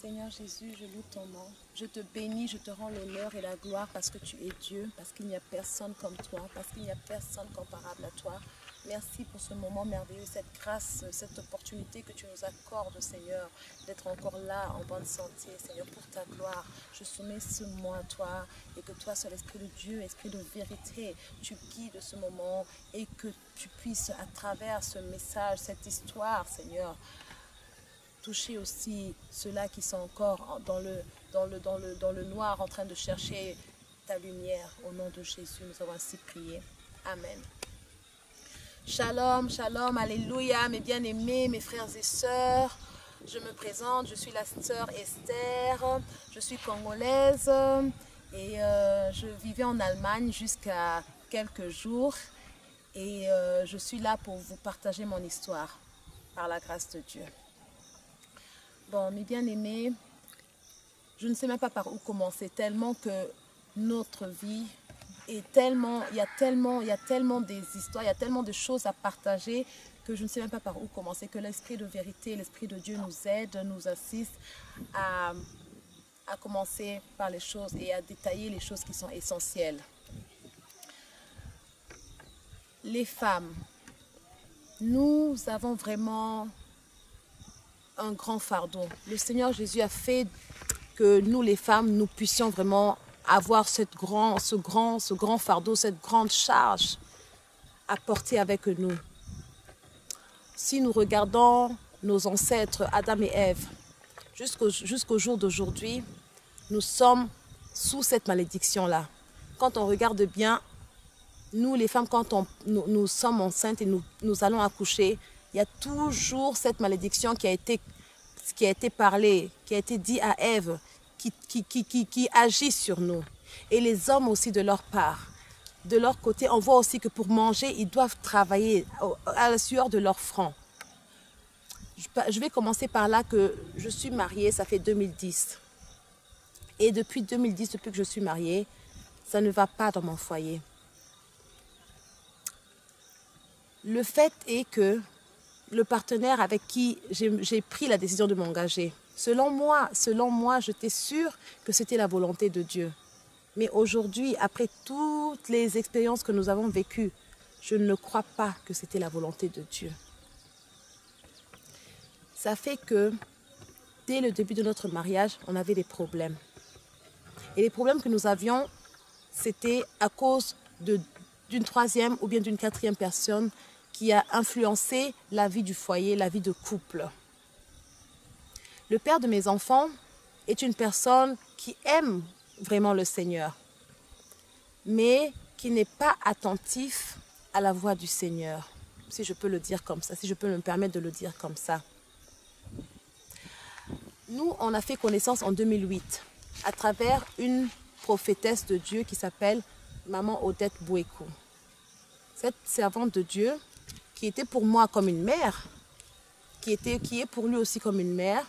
Seigneur Jésus, je loue ton nom. Je te bénis, je te rends l'honneur et la gloire parce que tu es Dieu, parce qu'il n'y a personne comme toi, parce qu'il n'y a personne comparable à toi. Merci pour ce moment merveilleux, cette grâce, cette opportunité que tu nous accordes, Seigneur, d'être encore là en bonne santé, Seigneur, pour ta gloire. Je soumets ce moment à toi et que toi, seul Esprit de Dieu, Esprit de vérité, tu guides ce moment et que tu puisses, à travers ce message, cette histoire, Seigneur, toucher aussi ceux-là qui sont encore dans le noir en train de chercher ta lumière. Au nom de Jésus, nous avons ainsi prié. Amen. Shalom, shalom, alléluia, mes bien-aimés, mes frères et sœurs. Je me présente, je suis la sœur Esther, je suis congolaise et je vivais en Allemagne jusqu'à quelques jours et je suis là pour vous partager mon histoire par la grâce de Dieu. Bon, mes bien-aimés, je ne sais même pas par où commencer, tellement que notre vie est tellement, il y a tellement des histoires, il y a tellement de choses à partager que je ne sais même pas par où commencer, que l'Esprit de vérité, l'Esprit de Dieu nous aide, nous assiste à commencer par les choses et à détailler les choses qui sont essentielles. Les femmes, nous avons vraiment un grand fardeau. Le Seigneur Jésus a fait que nous les femmes, nous puissions vraiment avoir ce grand fardeau, cette grande charge à porter avec nous. Si nous regardons nos ancêtres, Adam et Ève, jusqu'au jour d'aujourd'hui, nous sommes sous cette malédiction-là. Quand on regarde bien, nous les femmes, quand nous sommes enceintes et nous allons accoucher, il y a toujours cette malédiction qui a été parlée, qui a été dit à Ève, qui agit sur nous. Et les hommes aussi de leur part. De leur côté, on voit aussi que pour manger, ils doivent travailler à la sueur de leur front. Je vais commencer par là que je suis mariée, ça fait 2010. Et depuis 2010, depuis que je suis mariée, ça ne va pas dans mon foyer. Le fait est que le partenaire avec qui j'ai pris la décision de m'engager, selon moi, j'étais sûre que c'était la volonté de Dieu. Mais aujourd'hui, après toutes les expériences que nous avons vécues, je ne crois pas que c'était la volonté de Dieu. Ça fait que dès le début de notre mariage, on avait des problèmes. Et les problèmes que nous avions, c'était à cause d'une troisième ou bien d'une quatrième personne qui a influencé la vie du foyer, la vie de couple. Le père de mes enfants est une personne qui aime vraiment le Seigneur, mais qui n'est pas attentif à la voix du Seigneur, si je peux le dire comme ça, si je peux me permettre de le dire comme ça. Nous, on a fait connaissance en 2008 à travers une prophétesse de Dieu qui s'appelle Maman Odette Bouékou. Cette servante de Dieu qui était pour moi comme une mère, qui est pour lui aussi comme une mère.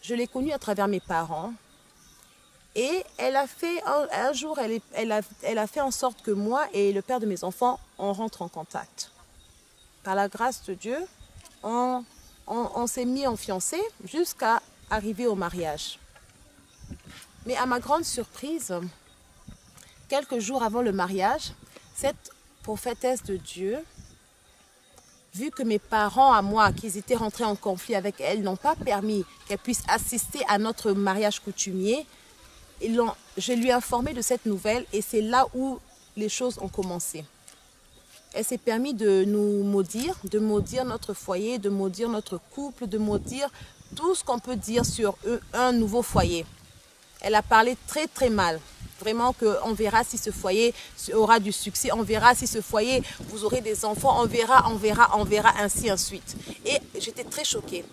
Je l'ai connue à travers mes parents. Et elle a fait, un jour, elle a fait en sorte que moi et le père de mes enfants, on rentre en contact. Par la grâce de Dieu, on s'est mis en fiancés jusqu'à arriver au mariage. Mais à ma grande surprise, quelques jours avant le mariage, cette prophétesse de Dieu, vu que mes parents à moi, qu'ils étaient rentrés en conflit avec elle, n'ont pas permis qu'elle puisse assister à notre mariage coutumier, je lui ai informé de cette nouvelle et c'est là où les choses ont commencé. Elle s'est permis de nous maudire, de maudire notre foyer, de maudire notre couple, de maudire tout ce qu'on peut dire sur un nouveau foyer. Elle a parlé très très mal. Vraiment qu'on verra si ce foyer aura du succès, on verra si ce foyer, vous aurez des enfants, on verra, ainsi de suite. Et j'étais très choquée.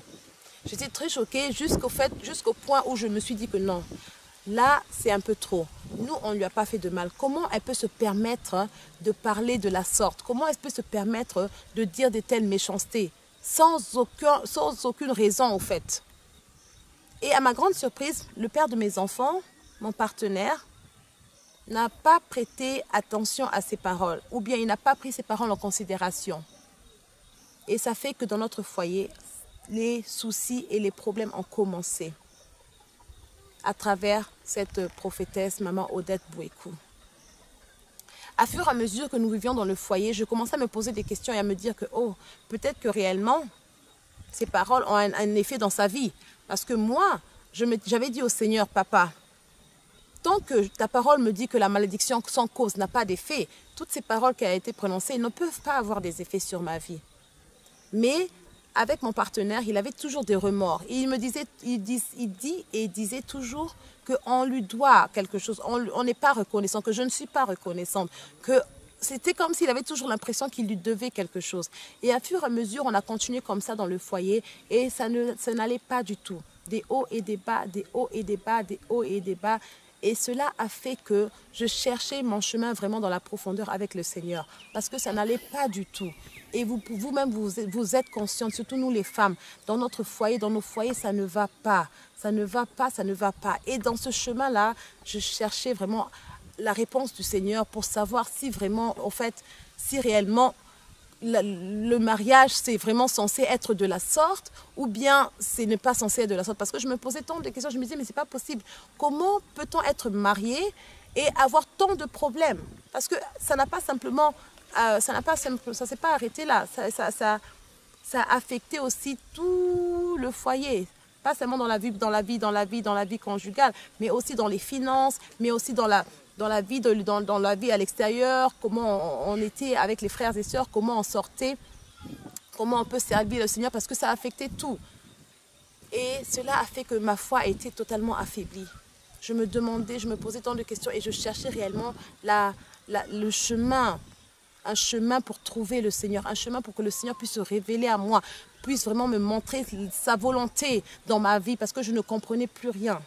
J'étais très choquée jusqu'au point où je me suis dit que non, là c'est un peu trop. Nous, on ne lui a pas fait de mal. Comment elle peut se permettre de parler de la sorte? Comment elle peut se permettre de dire de telles méchancetés sans aucune raison au fait? Et à ma grande surprise, le père de mes enfants, mon partenaire, n'a pas prêté attention à ses paroles, ou bien il n'a pas pris ses paroles en considération. Et ça fait que dans notre foyer, les soucis et les problèmes ont commencé. à travers cette prophétesse, maman Odette Bouékou. À fur et à mesure que nous vivions dans le foyer, je commençais à me poser des questions et à me dire que, oh, peut-être que réellement, ces paroles ont un effet dans sa vie. Parce que moi, j'avais dit au Seigneur, papa, tant que ta parole me dit que la malédiction sans cause n'a pas d'effet, toutes ces paroles qui ont été prononcées ne peuvent pas avoir des effets sur ma vie. Mais avec mon partenaire, il avait toujours des remords. Il me disait, il disait toujours qu'on lui doit quelque chose. On n'est pas reconnaissant, que je ne suis pas reconnaissante, que c'était comme s'il avait toujours l'impression qu'il lui devait quelque chose. Et à fur et à mesure, on a continué comme ça dans le foyer et ça n'allait pas du tout. Des hauts et des bas, des hauts et des bas, des hauts et des bas. Et cela a fait que je cherchais mon chemin vraiment dans la profondeur avec le Seigneur. Parce que ça n'allait pas du tout. Et vous-même, vous êtes consciente, surtout nous les femmes, dans notre foyer, dans nos foyers, ça ne va pas. Ça ne va pas, ça ne va pas. Et dans ce chemin-là, je cherchais vraiment la réponse du Seigneur pour savoir si vraiment, en fait, si réellement le mariage, c'est vraiment censé être de la sorte ou bien ce n'est pas censé être de la sorte. Parce que je me posais tant de questions, je me disais, mais c'est pas possible. Comment peut-on être marié et avoir tant de problèmes? Parce que ça n'a pas simplement, ça s'est pas arrêté là. Ça a affecté aussi tout le foyer. Pas seulement dans la vie conjugale, mais aussi dans les finances, mais aussi dans la vie à l'extérieur, comment on était avec les frères et sœurs, comment on sortait, comment on peut servir le Seigneur, parce que ça a affecté tout. Et cela a fait que ma foi a été totalement affaiblie. Je me demandais, je me posais tant de questions et je cherchais réellement le chemin, un chemin pour trouver le Seigneur, un chemin pour que le Seigneur puisse se révéler à moi, puisse vraiment me montrer sa volonté dans ma vie, parce que je ne comprenais plus rien.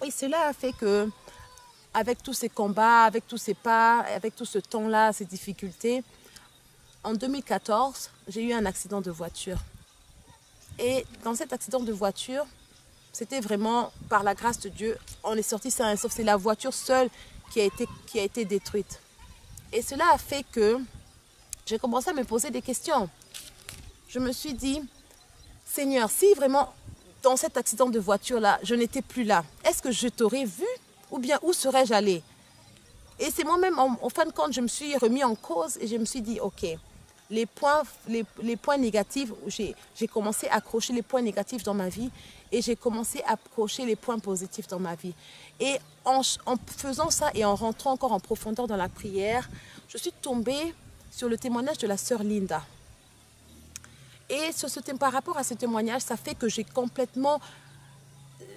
Et cela a fait que, avec tous ces combats, avec tous ces pas, avec tout ce temps-là, ces difficultés, en 2014, j'ai eu un accident de voiture. Et dans cet accident de voiture, c'était vraiment par la grâce de Dieu, on est sorti sain et sauf. C'est la voiture seule qui a été détruite. Et cela a fait que j'ai commencé à me poser des questions. Je me suis dit, Seigneur, si vraiment dans cet accident de voiture-là, je n'étais plus là, est-ce que je t'aurais vu? Ou bien où serais-je allée? Et c'est moi-même, en fin de compte, je me suis remis en cause et je me suis dit, ok, les points négatifs, j'ai commencé à accrocher les points négatifs dans ma vie et j'ai commencé à accrocher les points positifs dans ma vie. Et en faisant ça et en rentrant encore en profondeur dans la prière, je suis tombée sur le témoignage de la sœur Linda. Et par rapport à ce témoignage, ça fait que j'ai complètement...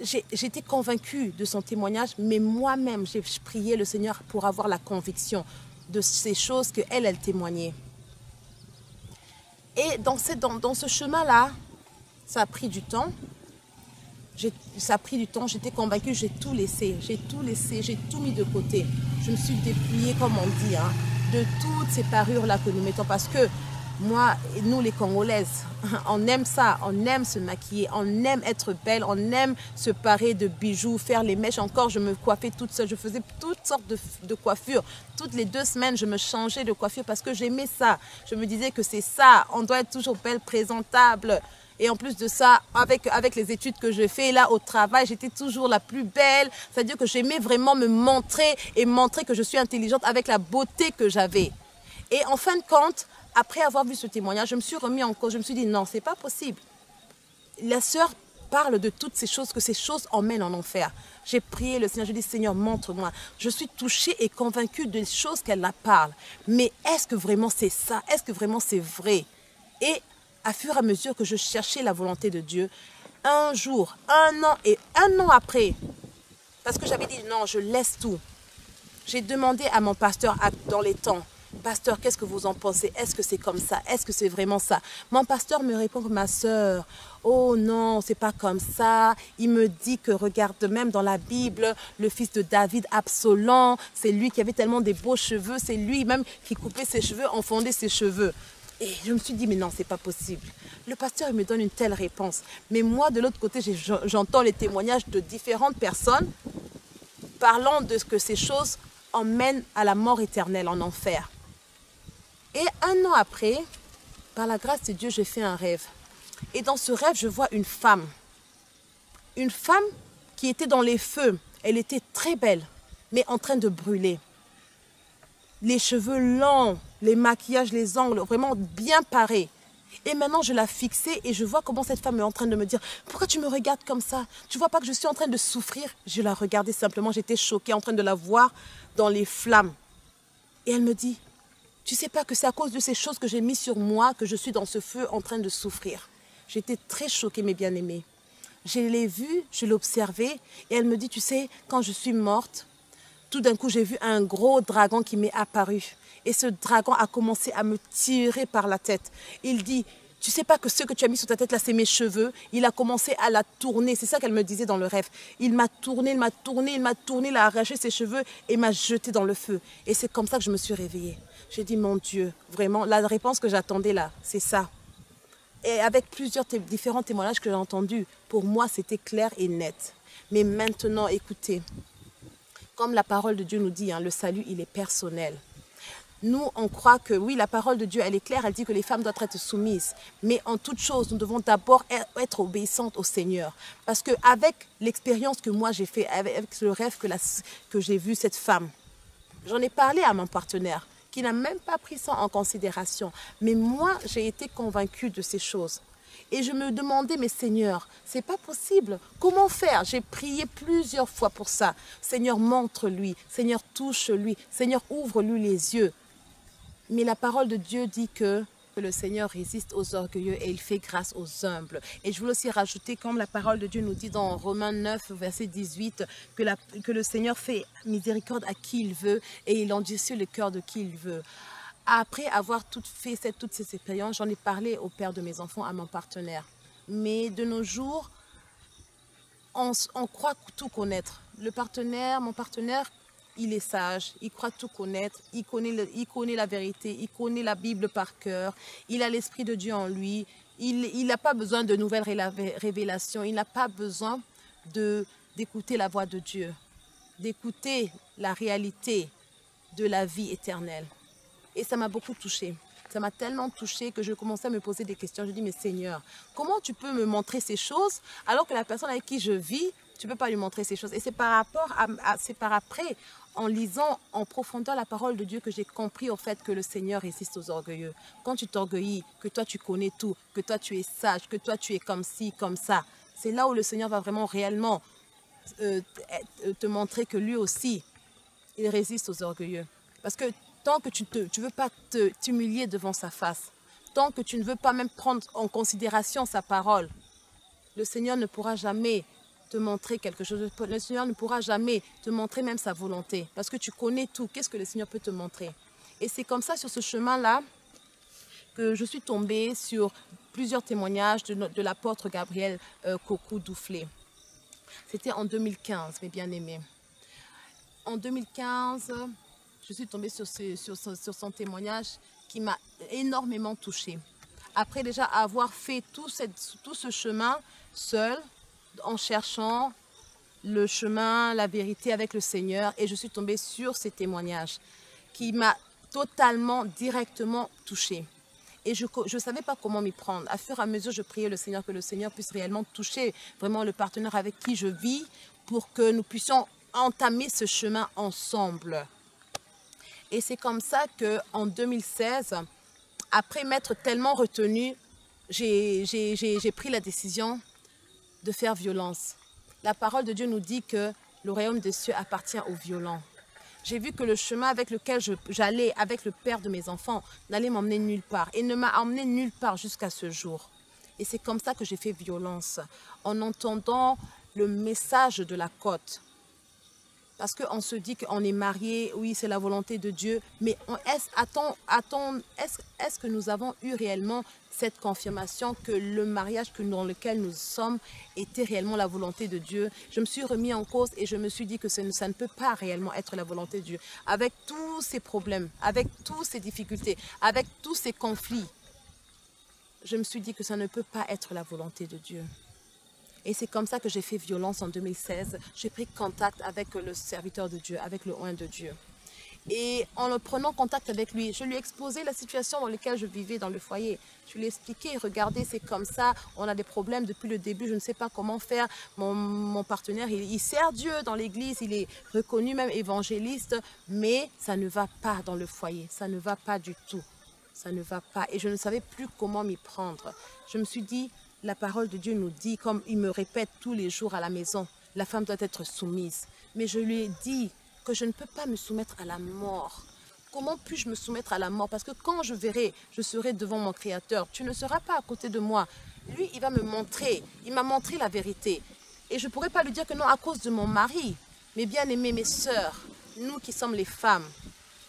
J'étais convaincue de son témoignage, mais moi-même, j'ai prié le Seigneur pour avoir la conviction de ces choses qu'elle témoignait. Et dans ce chemin-là, ça a pris du temps. J'étais convaincue, j'ai tout laissé, j'ai tout mis de côté. Je me suis dépouillée, comme on dit, de toutes ces parures-là que nous mettons, parce que moi, nous les Congolaises, on aime ça, on aime se maquiller, on aime être belle, on aime se parer de bijoux, faire les mèches. Encore, je me coiffais toute seule, je faisais toutes sortes de coiffures. Toutes les 2 semaines, je me changeais de coiffure parce que j'aimais ça. Je me disais que c'est ça, on doit être toujours belle, présentable. Et en plus de ça, avec les études que je fais là au travail, j'étais toujours la plus belle. C'est-à-dire que j'aimais vraiment me montrer et montrer que je suis intelligente avec la beauté que j'avais. Et en fin de compte, après avoir vu ce témoignage, je me suis remis en cause. Je me suis dit, non, c'est pas possible. La sœur parle de toutes ces choses, que ces choses emmènent en enfer. J'ai prié le Seigneur, j'ai dit, Seigneur, montre-moi. Je suis touchée et convaincue des choses qu'elle la parle. Mais est-ce que vraiment c'est ça? Est-ce que vraiment c'est vrai? Et à fur et à mesure que je cherchais la volonté de Dieu, un jour, 1 an et 1 an après, parce que j'avais dit, non, je laisse tout. J'ai demandé à mon pasteur dans les temps, pasteur, qu'est-ce que vous en pensez? Est-ce que c'est comme ça? Est-ce que c'est vraiment ça? Mon pasteur me répond, ma soeur, oh non, c'est pas comme ça. Il me dit que, regarde, même dans la Bible, le fils de David, Absalom, c'est lui qui avait tellement des beaux cheveux, c'est lui même qui coupait ses cheveux, enfondait ses cheveux. Et je me suis dit, mais non, c'est pas possible. Le pasteur, il me donne une telle réponse. Mais moi, de l'autre côté, j'entends les témoignages de différentes personnes parlant de ce que ces choses emmènent à la mort éternelle, en enfer. Et 1 an après, par la grâce de Dieu, j'ai fait un rêve. Et dans ce rêve, je vois une femme. Une femme qui était dans les feux. Elle était très belle, mais en train de brûler. Les cheveux longs, les maquillages, les ongles, vraiment bien parés. Et maintenant, je la fixais et je vois comment cette femme est en train de me dire « Pourquoi tu me regardes comme ça? Tu vois pas que je suis en train de souffrir ?» Je la regardais simplement, j'étais choquée en train de la voir dans les flammes. Et elle me dit « Tu sais pas que c'est à cause de ces choses que j'ai mis sur moi que je suis dans ce feu en train de souffrir. » J'étais très choquée, mes bien-aimés. Je l'ai vue, je l'ai observée et elle me dit « Tu sais, quand je suis morte, tout d'un coup, j'ai vu un gros dragon qui m'est apparu. Et ce dragon a commencé à me tirer par la tête. Il dit, tu sais pas que ce que tu as mis sur ta tête là, c'est mes cheveux. Il a commencé à la tourner. C'est ça qu'elle me disait dans le rêve. Il m'a tourné, il m'a tourné, il m'a tourné, il a arraché ses cheveux et m'a jeté dans le feu. Et c'est comme ça que je me suis réveillée. J'ai dit, mon Dieu, vraiment, la réponse que j'attendais là, c'est ça. Et avec plusieurs différents témoignages que j'ai entendus, pour moi, c'était clair et net. Mais maintenant, écoutez, comme la parole de Dieu nous dit, hein, le salut, il est personnel. Nous, on croit que oui, la parole de Dieu, elle est claire, elle dit que les femmes doivent être soumises. Mais en toute chose, nous devons d'abord être obéissantes au Seigneur. Parce qu'avec l'expérience que moi j'ai fait, avec le rêve que j'ai vu cette femme, j'en ai parlé à mon partenaire, qui n'a même pas pris ça en considération. Mais moi, j'ai été convaincue de ces choses. Et je me demandais, mais Seigneur, c'est pas possible. Comment faire? J'ai prié plusieurs fois pour ça. Seigneur, montre-lui. Seigneur, touche-lui. Seigneur, ouvre-lui les yeux. Mais la parole de Dieu dit que le Seigneur résiste aux orgueilleux et il fait grâce aux humbles. Et je voulais aussi rajouter, comme la parole de Dieu nous dit dans Romains 9, verset 18, que le Seigneur fait miséricorde à qui il veut et il endurcit le cœur de qui il veut. Après avoir toutes ces expériences, j'en ai parlé au père de mes enfants, à mon partenaire. Mais de nos jours, on croit tout connaître. Mon partenaire, il est sage, il croit tout connaître, il connaît la vérité, il connaît la Bible par cœur, il a l'Esprit de Dieu en lui, il n'a pas besoin de nouvelles révélations, il n'a pas besoin d'écouter la voix de Dieu, d'écouter la réalité de la vie éternelle. Et ça m'a beaucoup touchée. Ça m'a tellement touchée que je commençais à me poser des questions. Je dis, mais Seigneur, comment tu peux me montrer ces choses alors que la personne avec qui je vis, tu ne peux pas lui montrer ces choses? Et c'est par après, en lisant en profondeur la parole de Dieu, que j'ai compris au fait que le Seigneur résiste aux orgueilleux. Quand tu t'orgueillis, que toi tu connais tout, que toi tu es sage, que toi tu es comme ci, comme ça, c'est là où le Seigneur va vraiment réellement te montrer que lui aussi, il résiste aux orgueilleux. Parce que tant que tu ne veux pas t'humilier devant sa face, tant que tu ne veux pas même prendre en considération sa parole, le Seigneur ne pourra jamais te montrer quelque chose. Le Seigneur ne pourra jamais te montrer même sa volonté. Parce que tu connais tout. Qu'est-ce que le Seigneur peut te montrer? Et c'est comme ça, sur ce chemin-là, que je suis tombée sur plusieurs témoignages de l'apôtre Gabriel Kokou Douflé. C'était en 2015, mes bien-aimés. En 2015... je suis tombée sur son témoignage qui m'a énormément touchée. Après déjà avoir fait tout ce chemin seul, en cherchant le chemin, la vérité avec le Seigneur, et je suis tombée sur ces témoignages qui m'a totalement, directement touchée. Et je ne savais pas comment m'y prendre. À fur et à mesure, je priais le Seigneur, que le Seigneur puisse réellement toucher vraiment le partenaire avec qui je vis, pour que nous puissions entamer ce chemin ensemble. Et c'est comme ça qu'en 2016, après m'être tellement retenue, j'ai pris la décision de faire violence. La parole de Dieu nous dit que le royaume des cieux appartient aux violents. J'ai vu que le chemin avec lequel j'allais, avec le père de mes enfants, n'allait m'emmener nulle part. Et ne m'a emmené nulle part jusqu'à ce jour. Et c'est comme ça que j'ai fait violence, en entendant le message de la côte. Parce qu'on se dit qu'on est marié, oui, c'est la volonté de Dieu, mais est-ce que nous avons eu réellement cette confirmation que le mariage dans lequel nous sommes était réellement la volonté de Dieu? Je me suis remis en cause et je me suis dit que ça ne peut pas réellement être la volonté de Dieu. Avec tous ces problèmes, avec toutes ces difficultés, avec tous ces conflits, je me suis dit que ça ne peut pas être la volonté de Dieu. Et c'est comme ça que j'ai fait violence en 2016. J'ai pris contact avec le serviteur de Dieu, avec le oint de Dieu. Et en prenant contact avec lui, je lui ai exposé la situation dans laquelle je vivais dans le foyer. Je lui ai expliqué, regardez, c'est comme ça, on a des problèmes depuis le début, je ne sais pas comment faire. Mon partenaire, il sert Dieu dans l'église, il est reconnu même évangéliste, mais ça ne va pas dans le foyer, ça ne va pas du tout. Ça ne va pas. Et je ne savais plus comment m'y prendre. Je me suis dit, la parole de Dieu nous dit, comme il me répète tous les jours à la maison, la femme doit être soumise. Mais je lui ai dit que je ne peux pas me soumettre à la mort. Comment puis-je me soumettre à la mort? Parce que quand je verrai, je serai devant mon Créateur. Tu ne seras pas à côté de moi. Lui, il va me montrer. Il m'a montré la vérité. Et je ne pourrais pas lui dire que non, à cause de mon mari. Mes bien-aimés, mes sœurs, nous qui sommes les femmes,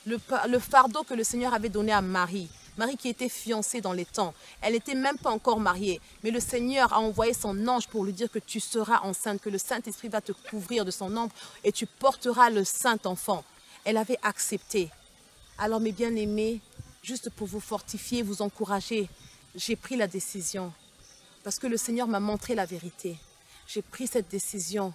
le fardeau que le Seigneur avait donné à Marie, Marie qui était fiancée dans les temps, elle n'était même pas encore mariée, mais le Seigneur a envoyé son ange pour lui dire que tu seras enceinte, que le Saint-Esprit va te couvrir de son ombre et tu porteras le Saint-Enfant. Elle avait accepté. Alors mes bien-aimés, juste pour vous fortifier, vous encourager, j'ai pris la décision parce que le Seigneur m'a montré la vérité. J'ai pris cette décision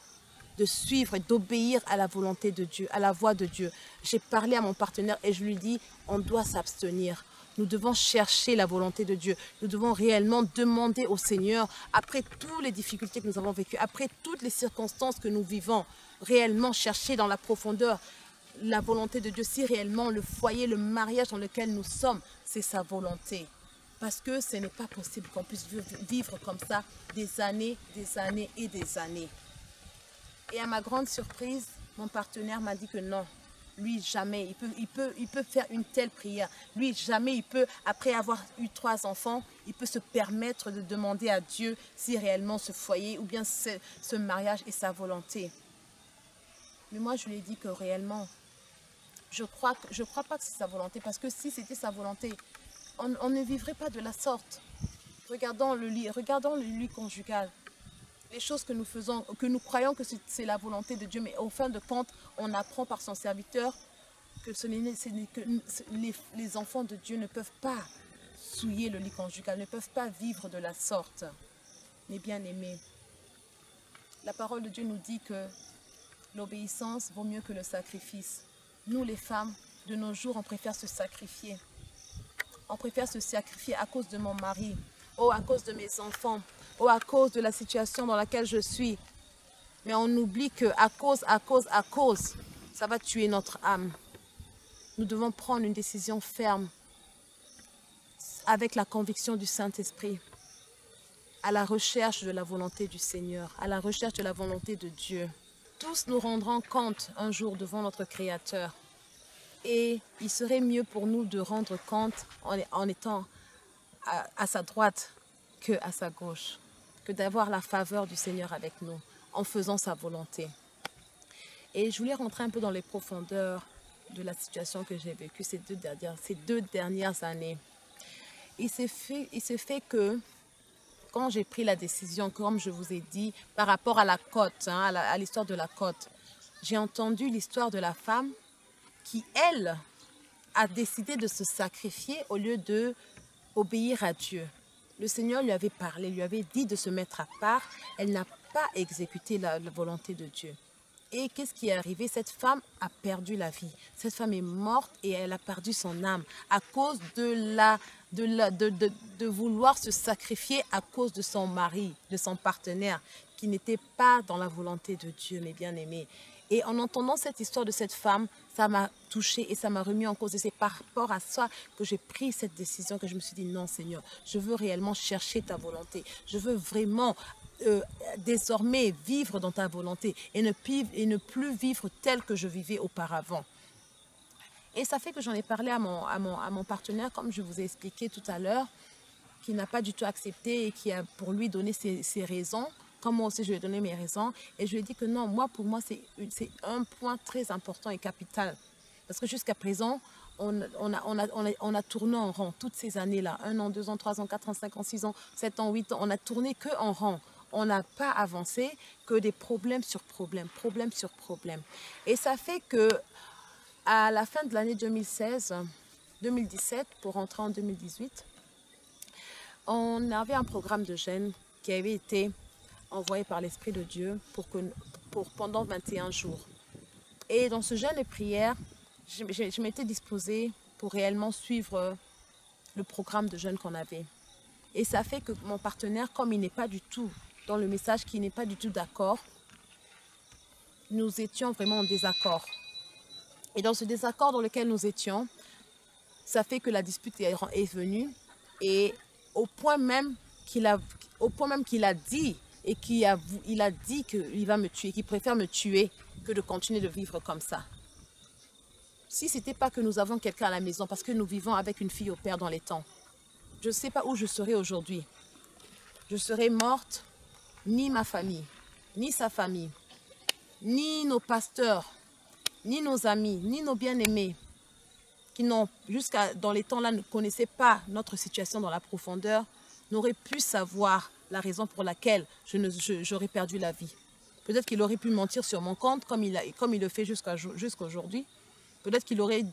de suivre et d'obéir à la volonté de Dieu, à la voix de Dieu. J'ai parlé à mon partenaire et je lui dis, on doit s'abstenir. Nous devons chercher la volonté de Dieu. Nous devons réellement demander au Seigneur, après toutes les difficultés que nous avons vécues, après toutes les circonstances que nous vivons, réellement chercher dans la profondeur la volonté de Dieu. Si réellement le foyer, le mariage dans lequel nous sommes, c'est sa volonté. Parce que ce n'est pas possible qu'on puisse vivre comme ça des années et des années. Et à ma grande surprise, mon partenaire m'a dit que non, lui jamais, il peut faire une telle prière. Lui jamais, il peut, après avoir eu 3 enfants, il peut se permettre de demander à Dieu si réellement ce foyer ou bien ce mariage est sa volonté. Mais moi, je lui ai dit que réellement, je crois pas que c'est sa volonté, parce que si c'était sa volonté, on ne vivrait pas de la sorte. Regardons le lit conjugal. Les choses que nous faisons, que nous croyons que c'est la volonté de Dieu, mais au fin de compte, on apprend par son serviteur que les enfants de Dieu ne peuvent pas souiller le lit conjugal, ne peuvent pas vivre de la sorte. Mes bien-aimés, la parole de Dieu nous dit que l'obéissance vaut mieux que le sacrifice. Nous, les femmes, de nos jours, on préfère se sacrifier. On préfère se sacrifier à cause de mon mari, ou à cause de mes enfants, ou à cause de la situation dans laquelle je suis. Mais on oublie qu'à cause, ça va tuer notre âme. Nous devons prendre une décision ferme, avec la conviction du Saint-Esprit, à la recherche de la volonté du Seigneur, à la recherche de la volonté de Dieu. Tous nous rendrons compte un jour devant notre Créateur. Et il serait mieux pour nous de rendre compte en étant à sa droite qu'à sa gauche, que d'avoir la faveur du Seigneur avec nous, en faisant sa volonté. Et je voulais rentrer un peu dans les profondeurs de la situation que j'ai vécue ces deux dernières années. Il s'est fait que, quand j'ai pris la décision, comme je vous ai dit, par rapport à la côte, à l'histoire de la côte, j'ai entendu l'histoire de la femme qui, elle, a décidé de se sacrifier au lieu d'obéir à Dieu. Le Seigneur lui avait parlé, lui avait dit de se mettre à part. Elle n'a pas exécuté la volonté de Dieu. Et qu'est-ce qui est arrivé? Cette femme a perdu la vie. Cette femme est morte et elle a perdu son âme à cause de vouloir se sacrifier à cause de son mari, de son partenaire, qui n'était pas dans la volonté de Dieu, mes bien-aimés. Et en entendant cette histoire de cette femme, ça m'a touchée et ça m'a remis en cause. Et c'est par rapport à ça que j'ai pris cette décision, que je me suis dit, non Seigneur, je veux réellement chercher ta volonté. Je veux vraiment désormais vivre dans ta volonté et ne plus vivre tel que je vivais auparavant. Et ça fait que j'en ai parlé à mon partenaire, comme je vous ai expliqué tout à l'heure, qui n'a pas du tout accepté et qui a pour lui donné ses raisons. Comme moi aussi, je lui ai donné mes raisons. Et je lui ai dit que non, pour moi, c'est un point très important et capital. Parce que jusqu'à présent, on a tourné en rond toutes ces années-là. 1 an, 2 ans, 3 ans, 4 ans, 5 ans, 6 ans, 7 ans, 8 ans. On a tourné que en rond. On n'a pas avancé, que des problèmes sur problèmes, problème sur problème. Et ça fait que à la fin de l'année 2017, pour rentrer en 2018, on avait un programme de jeûne qui avait été envoyé par l'Esprit de Dieu pendant 21 jours. Et dans ce jeûne et prière, je m'étais disposée pour réellement suivre le programme de jeûne qu'on avait. Et ça fait que mon partenaire, comme il n'est pas du tout dans le message, qui n'est pas du tout d'accord, nous étions vraiment en désaccord. Et dans ce désaccord dans lequel nous étions, ça fait que la dispute est venue. Et au point même qu'il a dit, et il a dit qu'il va me tuer, qu'il préfère me tuer que de continuer de vivre comme ça. Si ce n'était pas que nous avons quelqu'un à la maison, parce que nous vivons avec une fille au père dans les temps, je ne sais pas où je serais aujourd'hui. Je serais morte, ni ma famille, ni sa famille, ni nos pasteurs, ni nos amis, ni nos bien-aimés, qui n'ont jusqu'à dans les temps-là ne connaissaient pas notre situation dans la profondeur, n'auraient pu savoir la raison pour laquelle j'aurais perdu la vie. Peut-être qu'il aurait pu mentir sur mon compte comme il le fait jusqu'à aujourd'hui. Peut-être qu'il aurait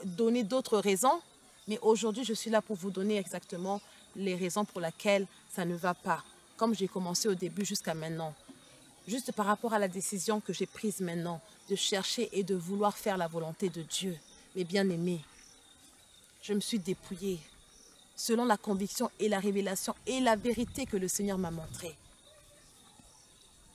donné d'autres raisons, mais aujourd'hui, je suis là pour vous donner exactement les raisons pour lesquelles ça ne va pas. Comme j'ai commencé au début jusqu'à maintenant. Juste par rapport à la décision que j'ai prise maintenant, de chercher et de vouloir faire la volonté de Dieu. Mes bien-aimés, je me suis dépouillée selon la conviction et la révélation et la vérité que le Seigneur m'a montrée.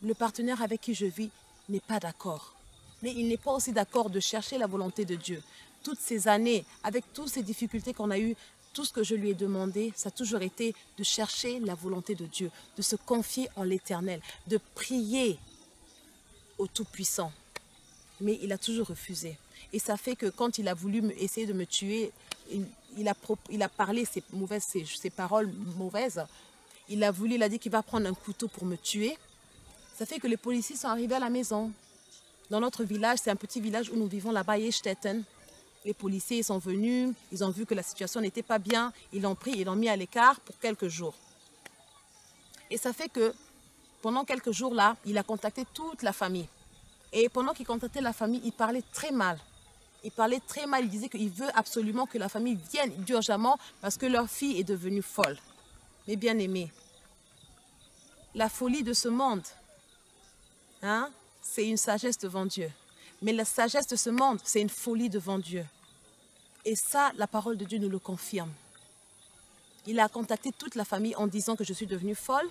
Le partenaire avec qui je vis n'est pas d'accord. Mais il n'est pas aussi d'accord de chercher la volonté de Dieu. Toutes ces années, avec toutes ces difficultés qu'on a eues, tout ce que je lui ai demandé, ça a toujours été de chercher la volonté de Dieu, de se confier en l'Éternel, de prier au Tout-Puissant. Mais il a toujours refusé. Et ça fait que quand il a voulu essayer de me tuer, il a parlé ses paroles mauvaises. Il a dit qu'il va prendre un couteau pour me tuer. Ça fait que les policiers sont arrivés à la maison. Dans notre village, c'est un petit village où nous vivons là-bas, Yestetten. Les policiers sont venus, ils ont vu que la situation n'était pas bien, ils l'ont pris, ils l'ont mis à l'écart pour quelques jours. Et ça fait que pendant quelques jours là, il a contacté toute la famille. Et pendant qu'il contactait la famille, il parlait très mal. Il parlait très mal, il disait qu'il veut absolument que la famille vienne urgemment parce que leur fille est devenue folle. Mais bien aimés, la folie de ce monde, hein, c'est une sagesse devant Dieu. Mais la sagesse de ce monde, c'est une folie devant Dieu. Et ça, la parole de Dieu nous le confirme. Il a contacté toute la famille en disant que je suis devenue folle,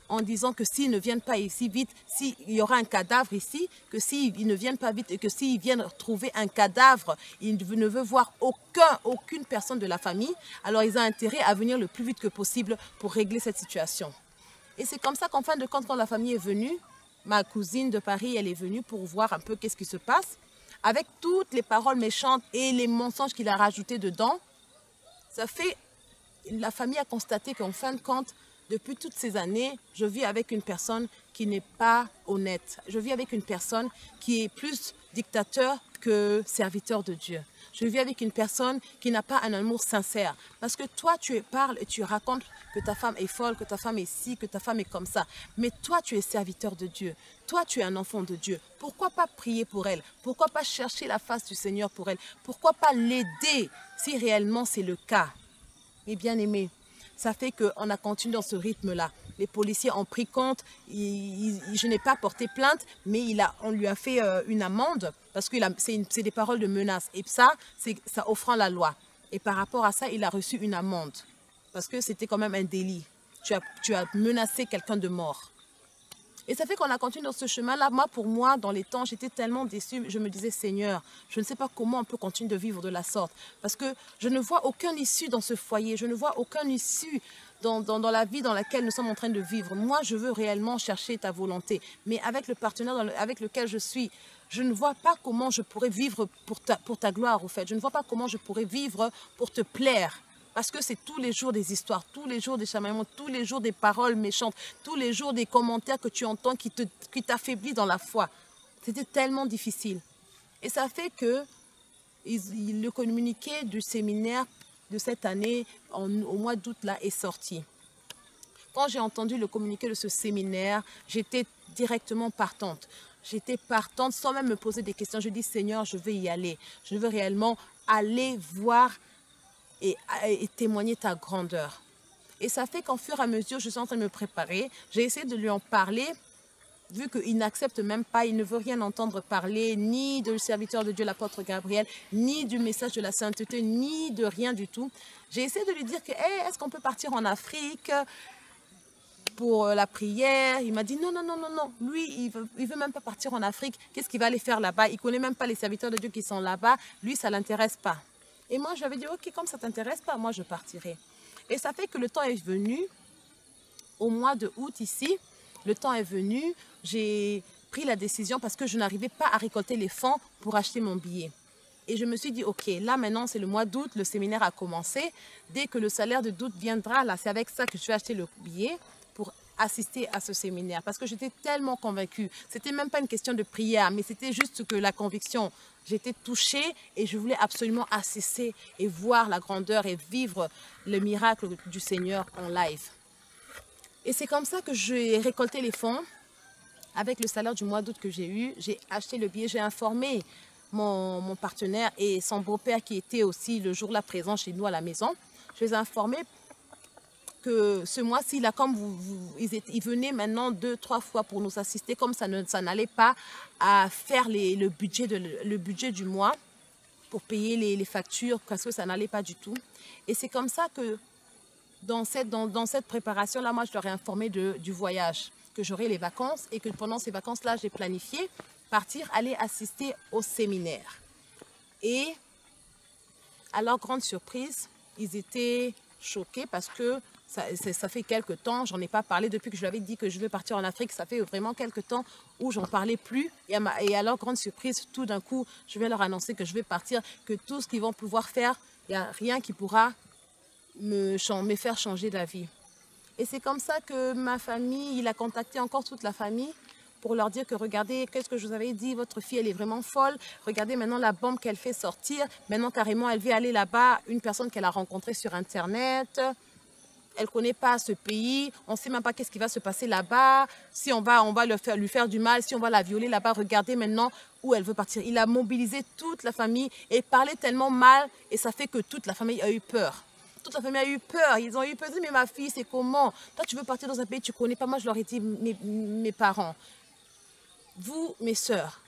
en disant que s'ils ne viennent pas ici vite, s'il y aura un cadavre ici, que s'ils ne viennent pas vite et que s'ils viennent trouver un cadavre, il ne veut voir aucune personne de la famille, alors ils ont intérêt à venir le plus vite que possible pour régler cette situation. Et c'est comme ça qu'en fin de compte, quand la famille est venue, ma cousine de Paris, elle est venue pour voir un peu qu'est-ce qui se passe. Avec toutes les paroles méchantes et les mensonges qu'il a rajoutés dedans, ça fait, la famille a constaté qu'en fin de compte, depuis toutes ces années, je vis avec une personne qui n'est pas honnête. Je vis avec une personne qui est plus dictateur que serviteur de Dieu. Je vis avec une personne qui n'a pas un amour sincère. Parce que toi, tu parles et tu racontes que ta femme est folle, que ta femme est ci, que ta femme est comme ça. Mais toi, tu es serviteur de Dieu. Toi, tu es un enfant de Dieu. Pourquoi pas prier pour elle? Pourquoi pas chercher la face du Seigneur pour elle? Pourquoi pas l'aider si réellement c'est le cas? Mes bien-aimés, ça fait qu'on a continué dans ce rythme-là. Les policiers ont pris compte, je n'ai pas porté plainte, mais on lui a fait une amende parce que c'est des paroles de menace. Et ça offrant la loi. Et par rapport à ça, il a reçu une amende parce que c'était quand même un délit. Tu as menacé quelqu'un de mort. Et ça fait qu'on a continué dans ce chemin-là. Pour moi, dans les temps, j'étais tellement déçue. Je me disais, Seigneur, je ne sais pas comment on peut continuer de vivre de la sorte. Parce que je ne vois aucune issue dans ce foyer. Je ne vois aucune issue dans la vie dans laquelle nous sommes en train de vivre. Moi, je veux réellement chercher ta volonté. Mais avec le partenaire avec lequel je suis, je ne vois pas comment je pourrais vivre pour ta gloire, au fait. Je ne vois pas comment je pourrais vivre pour te plaire. Parce que c'est tous les jours des histoires, tous les jours des chamaillements, tous les jours des paroles méchantes, tous les jours des commentaires que tu entends qui t'affaiblissent dans la foi. C'était tellement difficile. Et ça fait que le communiqué du séminaire de cette année, au mois d'août, là, est sorti. Quand j'ai entendu le communiqué de ce séminaire, j'étais directement partante. J'étais partante sans même me poser des questions. Je dis, Seigneur, je veux y aller. Je veux réellement aller voir et témoigner ta grandeur. Et ça fait qu'en fur et à mesure, je suis en train de me préparer. J'ai essayé de lui en parler vu qu'il n'accepte même pas, il ne veut rien entendre parler, ni de le serviteur de Dieu, l'apôtre Gabriel, ni du message de la sainteté, ni de rien du tout. J'ai essayé de lui dire que, hey, est-ce qu'on peut partir en Afrique pour la prière? Il m'a dit non, non, non, non, non. Lui, il veut même pas partir en Afrique. Qu'est-ce qu'il va aller faire là-bas? Il connaît même pas les serviteurs de Dieu qui sont là-bas. Lui, ça l'intéresse pas. Et moi, je lui avais dit, ok, comme ça t'intéresse pas, moi, je partirai. Et ça fait que le temps est venu, au mois de août ici, le temps est venu, j'ai pris la décision parce que je n'arrivais pas à récolter les fonds pour acheter mon billet. Et je me suis dit, ok, là maintenant c'est le mois d'août, le séminaire a commencé. Dès que le salaire de d'août viendra, là c'est avec ça que je vais acheter le billet pour assister à ce séminaire. Parce que j'étais tellement convaincue. C'était même pas une question de prière, mais c'était juste que la conviction. J'étais touchée et je voulais absolument assister et voir la grandeur et vivre le miracle du Seigneur en live. Et c'est comme ça que j'ai récolté les fonds. Avec le salaire du mois d'août que j'ai eu, j'ai acheté le billet, j'ai informé mon partenaire et son beau-père qui était aussi le jour-là présent chez nous à la maison. Je les ai informés que ce mois-ci, là, comme ils venaient maintenant 2-3 fois pour nous assister, comme ça n'allait pas à faire le budget du mois pour payer les factures, parce que ça n'allait pas du tout. Et c'est comme ça que dans cette préparation-là, moi, je leur ai informé du voyage, que j'aurai les vacances et que pendant ces vacances-là, j'ai planifié partir, aller assister au séminaire. Et à leur grande surprise, ils étaient choqués parce que ça fait quelques temps, j'en ai pas parlé depuis que je lui avais dit que je veux partir en Afrique, ça fait vraiment quelques temps où j'en parlais plus. Et à leur grande surprise, tout d'un coup, je vais leur annoncer que je vais partir, que tout ce qu'ils vont pouvoir faire, il n'y a rien qui pourra me faire changer d'avis. Et c'est comme ça que ma famille, il a contacté encore toute la famille pour leur dire que regardez, qu'est-ce que je vous avais dit, votre fille, elle est vraiment folle. Regardez maintenant la bombe qu'elle fait sortir. Maintenant, carrément, elle veut aller là-bas. Une personne qu'elle a rencontrée sur Internet. Elle ne connaît pas ce pays. On ne sait même pas qu'est-ce qui va se passer là-bas. Si on va lui faire du mal, si on va la violer là-bas, regardez maintenant où elle veut partir. Il a mobilisé toute la famille et parlait tellement mal et ça fait que toute la famille a eu peur. Toute la famille a eu peur. Ils ont eu peur. Ils ont dit, mais ma fille, c'est comment? Toi, tu veux partir dans un pays que tu ne connais pas. Moi, je leur ai dit, mes parents, vous, mes sœurs,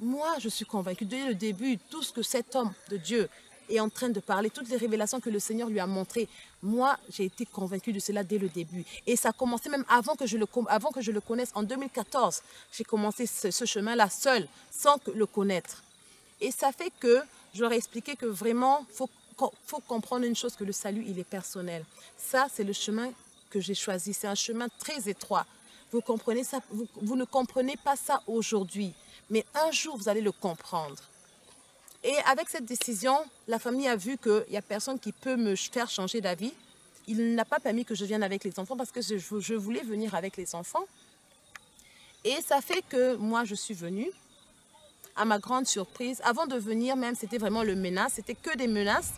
moi, je suis convaincue dès le début, tout ce que cet homme de Dieu est en train de parler, toutes les révélations que le Seigneur lui a montrées, moi, j'ai été convaincue de cela dès le début. Et ça a commencé même avant que je le connaisse. En 2014, j'ai commencé ce chemin-là seul, sans le connaître. Et ça fait que je leur ai expliqué que vraiment, il faut comprendre une chose, que le salut, il est personnel. Ça, c'est le chemin que j'ai choisi. C'est un chemin très étroit. Vous comprenez ça? Vous ne comprenez pas ça aujourd'hui. Mais un jour, vous allez le comprendre. Et avec cette décision, la famille a vu qu'il n'y a personne qui peut me faire changer d'avis. Il n'a pas permis que je vienne avec les enfants parce que je voulais venir avec les enfants. Et ça fait que moi, je suis venue. À ma grande surprise, avant de venir même, c'était vraiment le menace. C'était que des menaces.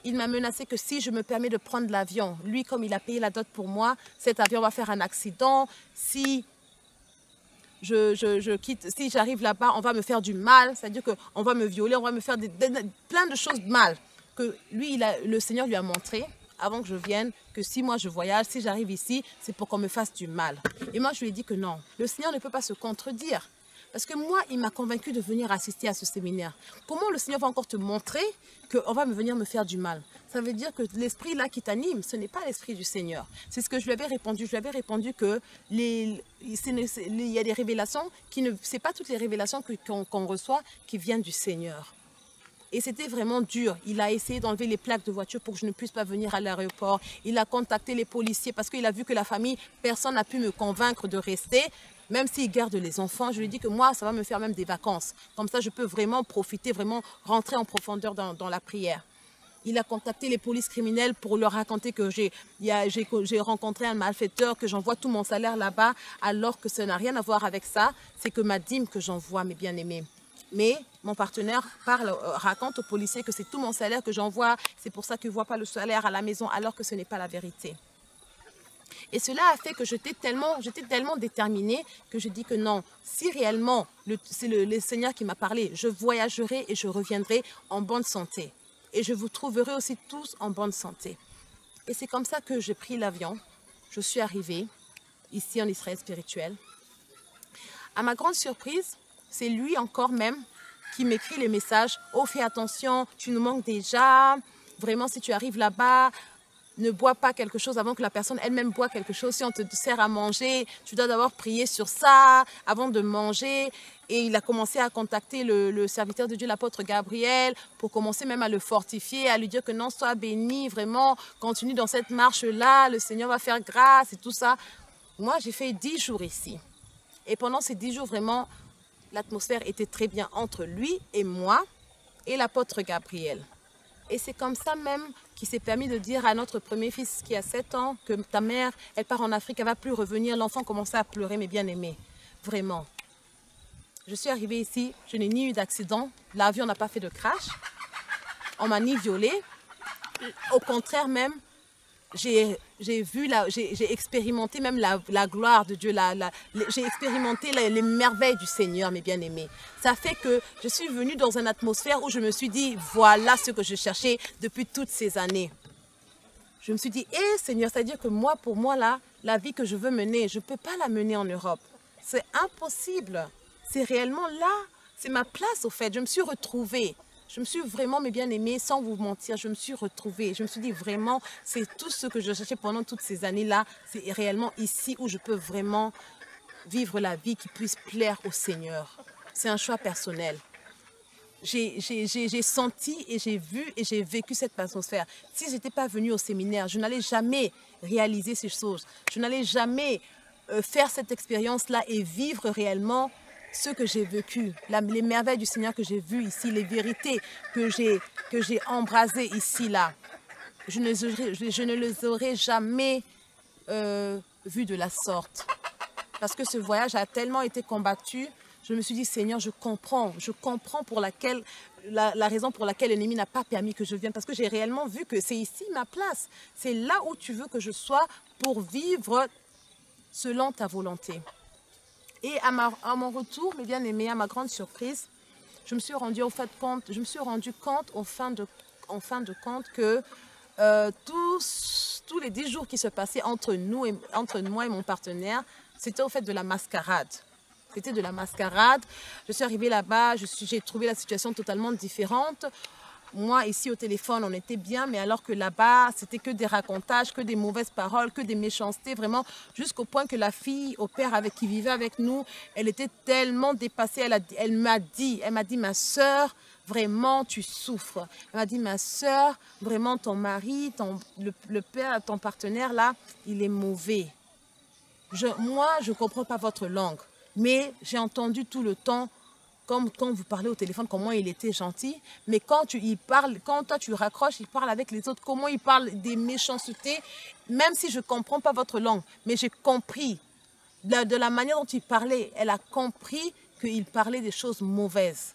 Il m'a menacé que si je me permets de prendre l'avion, lui, comme il a payé la dot pour moi, cet avion va faire un accident. Si je quitte, si j'arrive là-bas, on va me faire du mal. C'est-à-dire qu'on va me violer, on va me faire plein de choses mal. Que lui, le Seigneur lui a montré, avant que je vienne, que si moi je voyage, si j'arrive ici, c'est pour qu'on me fasse du mal. Et moi, je lui ai dit que non, le Seigneur ne peut pas se contredire. Parce que moi, il m'a convaincu de venir assister à ce séminaire. Comment le Seigneur va encore te montrer qu'on va venir me faire du mal? Ça veut dire que l'esprit là qui t'anime, ce n'est pas l'esprit du Seigneur. C'est ce que je lui avais répondu. Je lui avais répondu que il y a des révélations c'est pas toutes les révélations qu'on reçoit qui viennent du Seigneur. Et c'était vraiment dur. Il a essayé d'enlever les plaques de voiture pour que je ne puisse pas venir à l'aéroport. Il a contacté les policiers parce qu'il a vu que la famille, personne n'a pu me convaincre de rester. Même s'il garde les enfants, je lui ai dit que moi, ça va me faire même des vacances. Comme ça, je peux vraiment profiter, vraiment rentrer en profondeur dans la prière. Il a contacté les polices criminelles pour leur raconter que j'ai rencontré un malfaiteur, que j'envoie tout mon salaire là-bas, alors que ça n'a rien à voir avec ça. C'est que ma dîme que j'envoie, mes bien-aimés. Mais mon partenaire raconte aux policiers que c'est tout mon salaire que j'envoie. C'est pour ça qu'ils ne voient pas le salaire à la maison, alors que ce n'est pas la vérité. Et cela a fait que j'étais tellement déterminée que je dis que non, si réellement c'est le Seigneur qui m'a parlé, je voyagerai et je reviendrai en bonne santé. Et je vous trouverai aussi tous en bonne santé. Et c'est comme ça que j'ai pris l'avion. Je suis arrivée ici en Israël spirituel. À ma grande surprise, c'est lui encore même qui m'écrit les messages. Oh, fais attention, tu nous manques déjà. Vraiment, si tu arrives là-bas, ne bois pas quelque chose avant que la personne elle-même boit quelque chose. Si on te sert à manger, tu dois d'abord prier sur ça avant de manger. Et il a commencé à contacter le serviteur de Dieu, l'apôtre Gabriel, pour commencer même à le fortifier, à lui dire que non, sois béni, vraiment, continue dans cette marche-là, le Seigneur va faire grâce et tout ça. Moi, j'ai fait 10 jours ici. Et pendant ces 10 jours, vraiment, l'atmosphère était très bien entre lui et moi et l'apôtre Gabriel. Et c'est comme ça même qu'il s'est permis de dire à notre premier fils qui a 7 ans que ta mère, elle part en Afrique, elle ne va plus revenir. L'enfant commençait à pleurer, mes bien-aimés. Vraiment. Je suis arrivée ici, je n'ai ni eu d'accident, l'avion n'a pas fait de crash, on m'a ni violée. Au contraire même, j'ai expérimenté même la gloire de Dieu, j'ai expérimenté les merveilles du Seigneur, mes bien-aimés. Ça fait que je suis venue dans une atmosphère où je me suis dit, voilà ce que je cherchais depuis toutes ces années. Je me suis dit, hé Seigneur, c'est-à-dire que moi, pour moi, là, la vie que je veux mener, je ne peux pas la mener en Europe. C'est impossible. C'est réellement là, c'est ma place au fait. Je me suis retrouvée. Je me suis vraiment, mes bien-aimés, sans vous mentir, je me suis retrouvée. Je me suis dit vraiment, c'est tout ce que je cherchais pendant toutes ces années-là. C'est réellement ici où je peux vraiment vivre la vie qui puisse plaire au Seigneur. C'est un choix personnel. J'ai senti et j'ai vu et j'ai vécu cette atmosphère. Si je n'étais pas venue au séminaire, je n'allais jamais réaliser ces choses. Je n'allais jamais faire cette expérience-là et vivre réellement ce que j'ai vécu, les merveilles du Seigneur que j'ai vues ici, les vérités que j'ai embrasées ici, là. Je ne les aurais jamais vues de la sorte. Parce que ce voyage a tellement été combattu, je me suis dit, Seigneur, je comprends pour la raison pour laquelle l'ennemi n'a pas permis que je vienne. Parce que j'ai réellement vu que c'est ici ma place. C'est là où tu veux que je sois pour vivre selon ta volonté. Et à mon retour, mes bien-aimés, à ma grande surprise, je me suis rendu compte en fin de compte que tous les 10 jours qui se passaient entre moi et mon partenaire, c'était au fait de la mascarade. C'était de la mascarade. Je suis arrivée là-bas, j'ai trouvé la situation totalement différente. Moi, ici au téléphone, on était bien, mais alors que là-bas, c'était que des racontages, que des mauvaises paroles, que des méchancetés, vraiment, jusqu'au point que la fille au père qui vivait avec nous, elle était tellement dépassée. Elle m'a dit, ma sœur, vraiment, tu souffres. Elle m'a dit, ma sœur, vraiment, ton mari, le père, ton partenaire, là, il est mauvais. Moi, je ne comprends pas votre langue, mais j'ai entendu tout le temps, comme quand vous parlez au téléphone, comment il était gentil. Mais quand toi tu raccroches, il parle avec les autres, comment il parle des méchancetés, même si je ne comprends pas votre langue. Mais j'ai compris, de la manière dont il parlait, elle a compris qu'il parlait des choses mauvaises.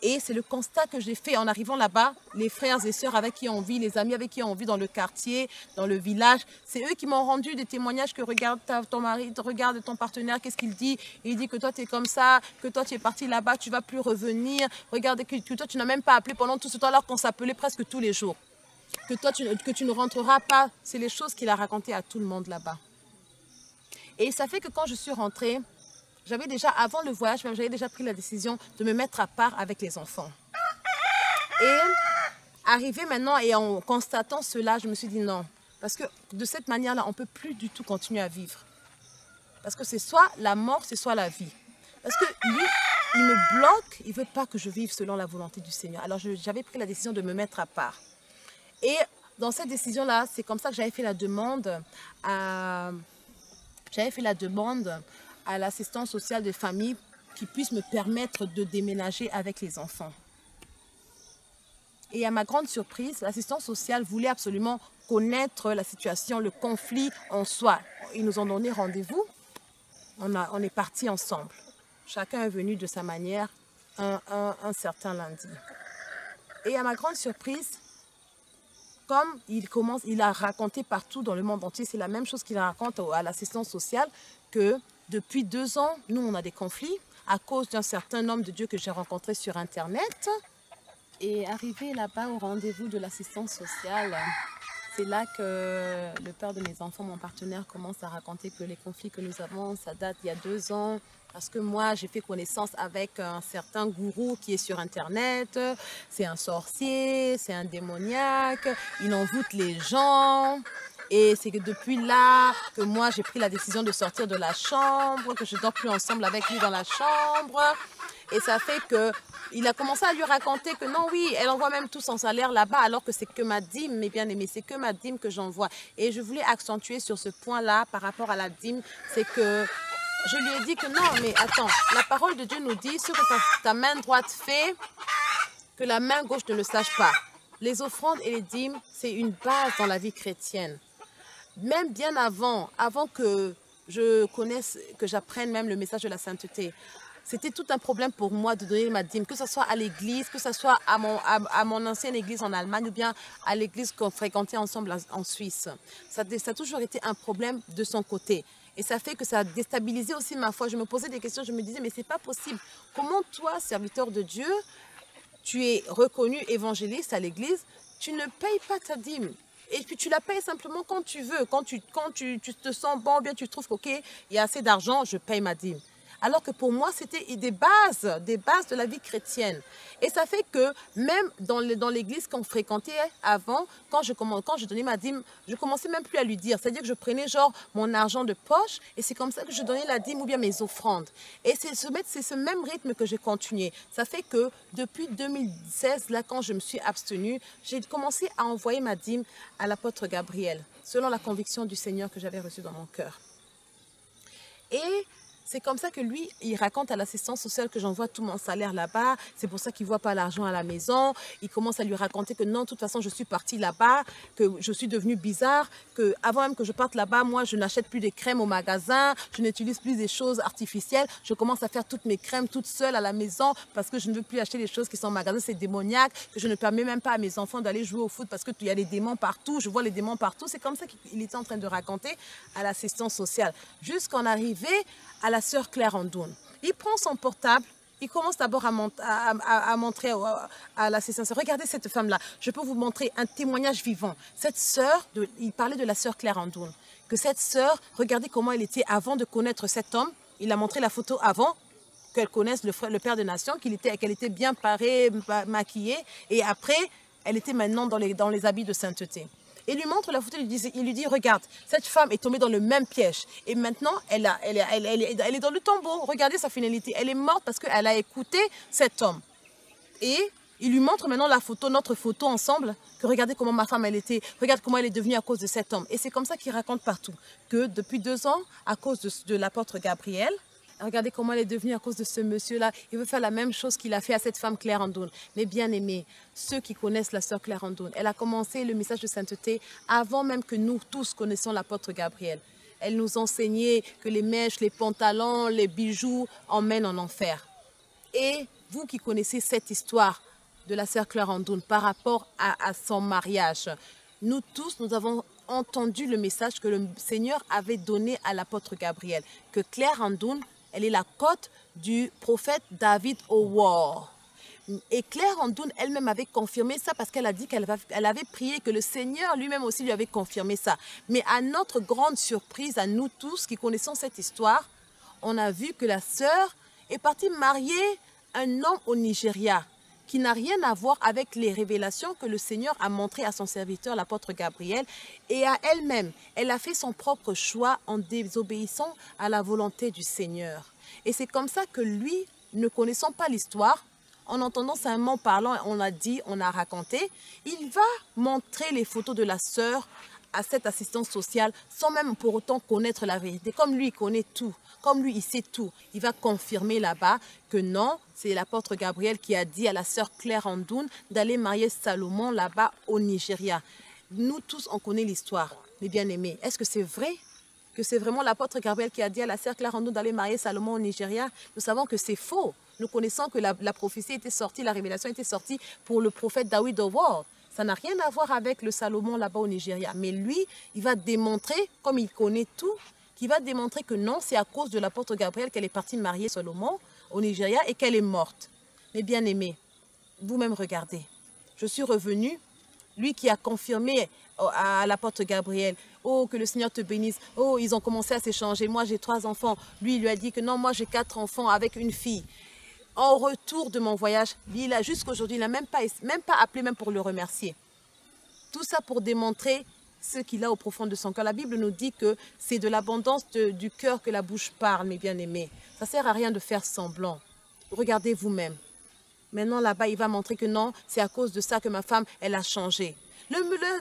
Et c'est le constat que j'ai fait en arrivant là-bas. Les frères et sœurs avec qui on vit, les amis avec qui on vit dans le quartier, dans le village, c'est eux qui m'ont rendu des témoignages que regarde ton mari, regarde ton partenaire, qu'est-ce qu'il dit? Il dit que toi tu es comme ça, que toi tu es parti là-bas, tu ne vas plus revenir. Regarde que toi tu n'as même pas appelé pendant tout ce temps alors qu'on s'appelait presque tous les jours. Que tu ne rentreras pas. C'est les choses qu'il a racontées à tout le monde là-bas. Et ça fait que quand je suis rentrée, j'avais déjà, avant le voyage, j'avais déjà pris la décision de me mettre à part avec les enfants. Et arrivé maintenant et en constatant cela, je me suis dit non. Parce que de cette manière-là, on ne peut plus du tout continuer à vivre. Parce que c'est soit la mort, c'est soit la vie. Parce que lui, il me bloque, il ne veut pas que je vive selon la volonté du Seigneur. Alors j'avais pris la décision de me mettre à part. Et dans cette décision-là, c'est comme ça que j'avais fait la demande à l'assistance sociale de famille qui puisse me permettre de déménager avec les enfants. Et à ma grande surprise, l'assistance sociale voulait absolument connaître la situation, le conflit en soi. Ils nous ont donné rendez-vous, on est partis ensemble. Chacun est venu de sa manière un certain lundi. Et à ma grande surprise, comme il a raconté partout dans le monde entier, c'est la même chose qu'il raconte à l'assistance sociale, que depuis 2 ans, nous, on a des conflits à cause d'un certain homme de Dieu que j'ai rencontré sur Internet. Et arrivé là-bas au rendez-vous de l'assistance sociale, c'est là que le père de mes enfants, mon partenaire, commence à raconter que les conflits que nous avons, ça date il y a 2 ans Parce que moi, j'ai fait connaissance avec un certain gourou qui est sur Internet. C'est un sorcier, c'est un démoniaque. Il envoûte les gens. Et c'est que depuis là que moi, j'ai pris la décision de sortir de la chambre, que je ne dors plus ensemble avec lui dans la chambre. Et ça fait que il a commencé à lui raconter que non, oui, elle envoie même tout son salaire là-bas, alors que c'est que ma dîme, mes bien-aimés, c'est que ma dîme que j'envoie. Et je voulais accentuer sur ce point-là par rapport à la dîme, c'est que je lui ai dit que non, mais attends, la parole de Dieu nous dit, ce que ta main droite fait, que la main gauche ne le sache pas. Les offrandes et les dîmes, c'est une base dans la vie chrétienne. Même bien avant que je connaisse, que j'apprenne même le message de la sainteté, c'était tout un problème pour moi de donner ma dîme, que ce soit à l'église, que ce soit à mon ancienne église en Allemagne ou bien à l'église qu'on fréquentait ensemble en Suisse. Ça a toujours été un problème de son côté. Et ça fait que ça a déstabilisé aussi ma foi. Je me posais des questions, je me disais, mais c'est pas possible. Comment toi, serviteur de Dieu, tu es reconnu évangéliste à l'église, tu ne payes pas ta dîme? Et puis tu la payes simplement quand tu veux, quand tu te sens bon, bien tu trouves qu'il y a assez d'argent, je paye ma dîme. Alors que pour moi, c'était des bases de la vie chrétienne. Et ça fait que même dans l'église qu'on fréquentait avant, quand je donnais ma dîme, je commençais même plus à lui dire. C'est-à-dire que je prenais genre mon argent de poche et c'est comme ça que je donnais la dîme ou bien mes offrandes. Et c'est ce même rythme que j'ai continué. Ça fait que depuis 2016, là quand je me suis abstenue, j'ai commencé à envoyer ma dîme à l'apôtre Gabriel, selon la conviction du Seigneur que j'avais reçue dans mon cœur. Et c'est comme ça que lui, il raconte à l'assistance sociale que j'envoie tout mon salaire là-bas. C'est pour ça qu'il ne voit pas l'argent à la maison. Il commence à lui raconter que non, de toute façon, je suis partie là-bas, que je suis devenue bizarre, que avant même que je parte là-bas, moi, je n'achète plus des crèmes au magasin, je n'utilise plus des choses artificielles. Je commence à faire toutes mes crèmes toute seule à la maison parce que je ne veux plus acheter les choses qui sont au magasin. C'est démoniaque, que je ne permets même pas à mes enfants d'aller jouer au foot parce qu'il y a des démons partout. Je vois les démons partout. C'est comme ça qu'il était en train de raconter à l'assistance sociale. Jusqu'en arriver à la sœur Claire Andoun. Il prend son portable, il commence d'abord à montrer à l'assistance. Regardez cette femme-là, je peux vous montrer un témoignage vivant. Cette sœur, il parlait de la sœur Claire Andoun, que cette sœur, regardez comment elle était avant de connaître cet homme. Il a montré la photo avant qu'elle connaisse le Père des Nations, qu'elle était bien parée, maquillée, et après, elle était maintenant dans les habits de sainteté. Il lui montre la photo, il lui dit, regarde, cette femme est tombée dans le même piège. Et maintenant, elle est dans le tombeau. Regardez sa finalité. Elle est morte parce qu'elle a écouté cet homme. Et il lui montre maintenant la photo, notre photo ensemble, que regardez comment ma femme elle était, regarde comment elle est devenue à cause de cet homme. Et c'est comme ça qu'il raconte partout, que depuis 2 ans, à cause de l'apôtre Gabriel, regardez comment elle est devenue à cause de ce monsieur-là. Il veut faire la même chose qu'il a fait à cette femme Claire Andoun. Mais bien aimés, ceux qui connaissent la sœur Claire Andoun, elle a commencé le message de sainteté avant même que nous tous connaissions l'apôtre Gabriel. Elle nous enseignait que les mèches, les pantalons, les bijoux emmènent en enfer. Et vous qui connaissez cette histoire de la sœur Claire Andoun par rapport à son mariage, nous tous, nous avons entendu le message que le Seigneur avait donné à l'apôtre Gabriel, que Claire Andoun, elle est la côte du prophète David au war. Et Claire Andoun elle-même avait confirmé ça parce qu'elle a dit qu'elle avait prié, que le Seigneur lui-même aussi lui avait confirmé ça. Mais à notre grande surprise, à nous tous qui connaissons cette histoire, on a vu que la sœur est partie marier un homme au Nigeria qui n'a rien à voir avec les révélations que le Seigneur a montrées à son serviteur, l'apôtre Gabriel, et à elle-même. Elle a fait son propre choix en désobéissant à la volonté du Seigneur. Et c'est comme ça que lui, ne connaissant pas l'histoire, en entendant simplement parlant, on a dit, on a raconté, il va montrer les photos de la sœur à cette assistance sociale sans même pour autant connaître la vérité. Comme lui, il connaît tout. Comme lui, il sait tout. Il va confirmer là-bas que non, c'est l'apôtre Gabriel qui a dit à la sœur Claire Andoun d'aller marier Salomon là-bas au Nigeria. Nous tous, on connaît l'histoire. Mais bien aimés, est-ce que c'est vrai que c'est vraiment l'apôtre Gabriel qui a dit à la sœur Claire Andoun d'aller marier Salomon au Nigeria? Nous savons que c'est faux. Nous connaissons que la prophétie était sortie, la révélation était sortie pour le prophète David au war. Ça n'a rien à voir avec le Salomon là-bas au Nigeria. Mais lui, il va démontrer, comme il connaît tout, qu'il va démontrer que non, c'est à cause de l'apôtre Gabriel qu'elle est partie marier Salomon au Nigeria et qu'elle est morte. Mais bien aimé, vous-même regardez. Je suis revenue, lui qui a confirmé à l'apôtre Gabriel. Oh, que le Seigneur te bénisse. Oh, ils ont commencé à s'échanger. Moi, j'ai 3 enfants. Lui, il lui a dit que non, moi, j'ai 4 enfants avec une fille. En retour de mon voyage, jusqu'à aujourd'hui, il n'a même pas appelé même pour le remercier. Tout ça pour démontrer ce qu'il a au profond de son cœur. La Bible nous dit que c'est de l'abondance du cœur que la bouche parle, mes bien-aimés. Ça ne sert à rien de faire semblant. Regardez vous-même. Maintenant, là-bas, il va montrer que non, c'est à cause de ça que ma femme, elle a changé.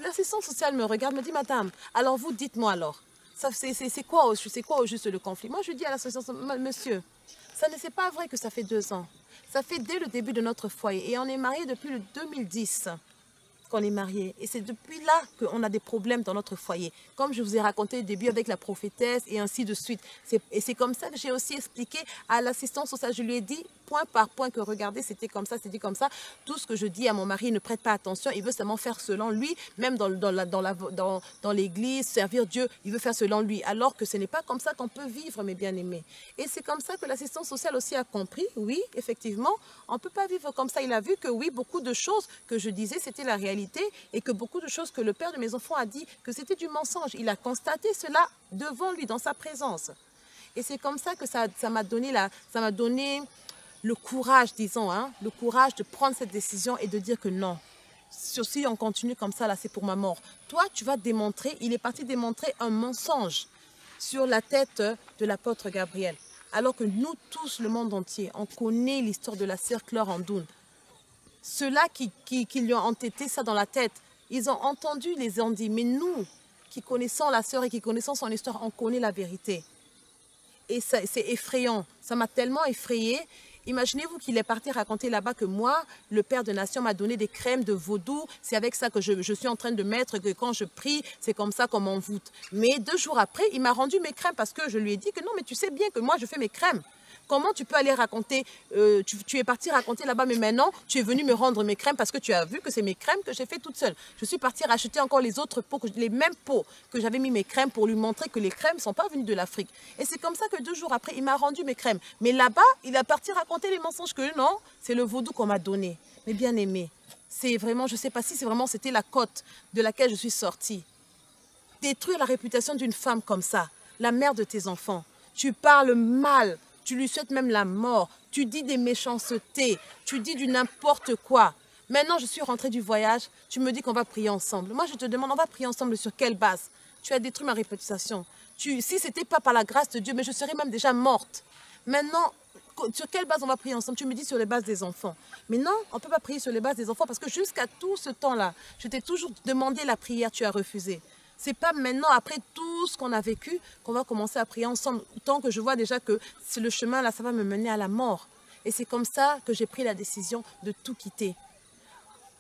L'assistante sociale me regarde, me dit, madame, alors vous, dites-moi alors, c'est quoi au juste le conflit? Moi, je dis à l'assistante, monsieur, c'est pas vrai que ça fait 2 ans. Ça fait dès le début de notre foyer. Et on est mariés depuis le 2010 qu'on est mariés. Et c'est depuis là qu'on a des problèmes dans notre foyer. Comme je vous ai raconté au début avec la prophétesse et ainsi de suite. Et c'est comme ça que j'ai aussi expliqué à l'assistance sociale. Je lui ai dit point par point que regardez, c'était comme ça, c'était comme ça. Tout ce que je dis à mon mari, il ne prête pas attention. Il veut seulement faire selon lui, même dans l'église, servir Dieu, il veut faire selon lui. Alors que ce n'est pas comme ça qu'on peut vivre, mes bien-aimés. Et c'est comme ça que l'assistance sociale aussi a compris. Oui, effectivement, on ne peut pas vivre comme ça. Il a vu que oui, beaucoup de choses que je disais, c'était la réalité et que beaucoup de choses que le père de mes enfants a dit, que c'était du mensonge. Il a constaté cela devant lui, dans sa présence. Et c'est comme ça que ça m'a donné le courage, disons, le courage de prendre cette décision et de dire que non. Si on continue comme ça, là, c'est pour ma mort. Toi, tu vas démontrer, il est parti démontrer un mensonge sur la tête de l'apôtre Gabriel. Alors que nous tous, le monde entier, on connaît l'histoire de la sœur Clore Andoun. Ceux-là qui lui ont entêté ça dans la tête, ils ont entendu, les ont dit. Mais nous, qui connaissons la sœur et qui connaissons son histoire, on connaît la vérité. Et c'est effrayant. Ça m'a tellement effrayée. Imaginez-vous qu'il est parti raconter là-bas que moi, le Père de Nation m'a donné des crèmes de vaudou. C'est avec ça que je suis en train de mettre, que quand je prie, c'est comme ça qu'on m'envoûte. Mais 2 jours après, il m'a rendu mes crèmes parce que je lui ai dit que non, mais tu sais bien que moi, je fais mes crèmes. Comment tu peux aller raconter, tu es parti raconter là-bas, mais maintenant, tu es venu me rendre mes crèmes parce que tu as vu que c'est mes crèmes que j'ai fait toute seule. Je suis partie racheter encore les autres pots, les mêmes pots que j'avais mis mes crèmes pour lui montrer que les crèmes ne sont pas venues de l'Afrique. Et c'est comme ça que 2 jours après, il m'a rendu mes crèmes. Mais là-bas, il a parti raconter les mensonges que non, c'est le vaudou qu'on m'a donné. Mais bien aimé, c'est vraiment, je ne sais pas si c'était la côte de laquelle je suis sortie. Détruire la réputation d'une femme comme ça, la mère de tes enfants. Tu parles mal. Tu lui souhaites même la mort. Tu dis des méchancetés. Tu dis du n'importe quoi. Maintenant, je suis rentrée du voyage. Tu me dis qu'on va prier ensemble. Moi, je te demande, on va prier ensemble sur quelle base? Tu as détruit ma réputation. Si ce n'était pas par la grâce de Dieu, mais je serais même déjà morte. Maintenant, sur quelle base on va prier ensemble? Tu me dis sur les bases des enfants. Mais non, on ne peut pas prier sur les bases des enfants parce que jusqu'à tout ce temps-là, je t'ai toujours demandé la prière, tu as refusé. Ce n'est pas maintenant, après tout ce qu'on a vécu, qu'on va commencer à prier ensemble. Tant que je vois déjà que le chemin, là, ça va me mener à la mort. Et c'est comme ça que j'ai pris la décision de tout quitter.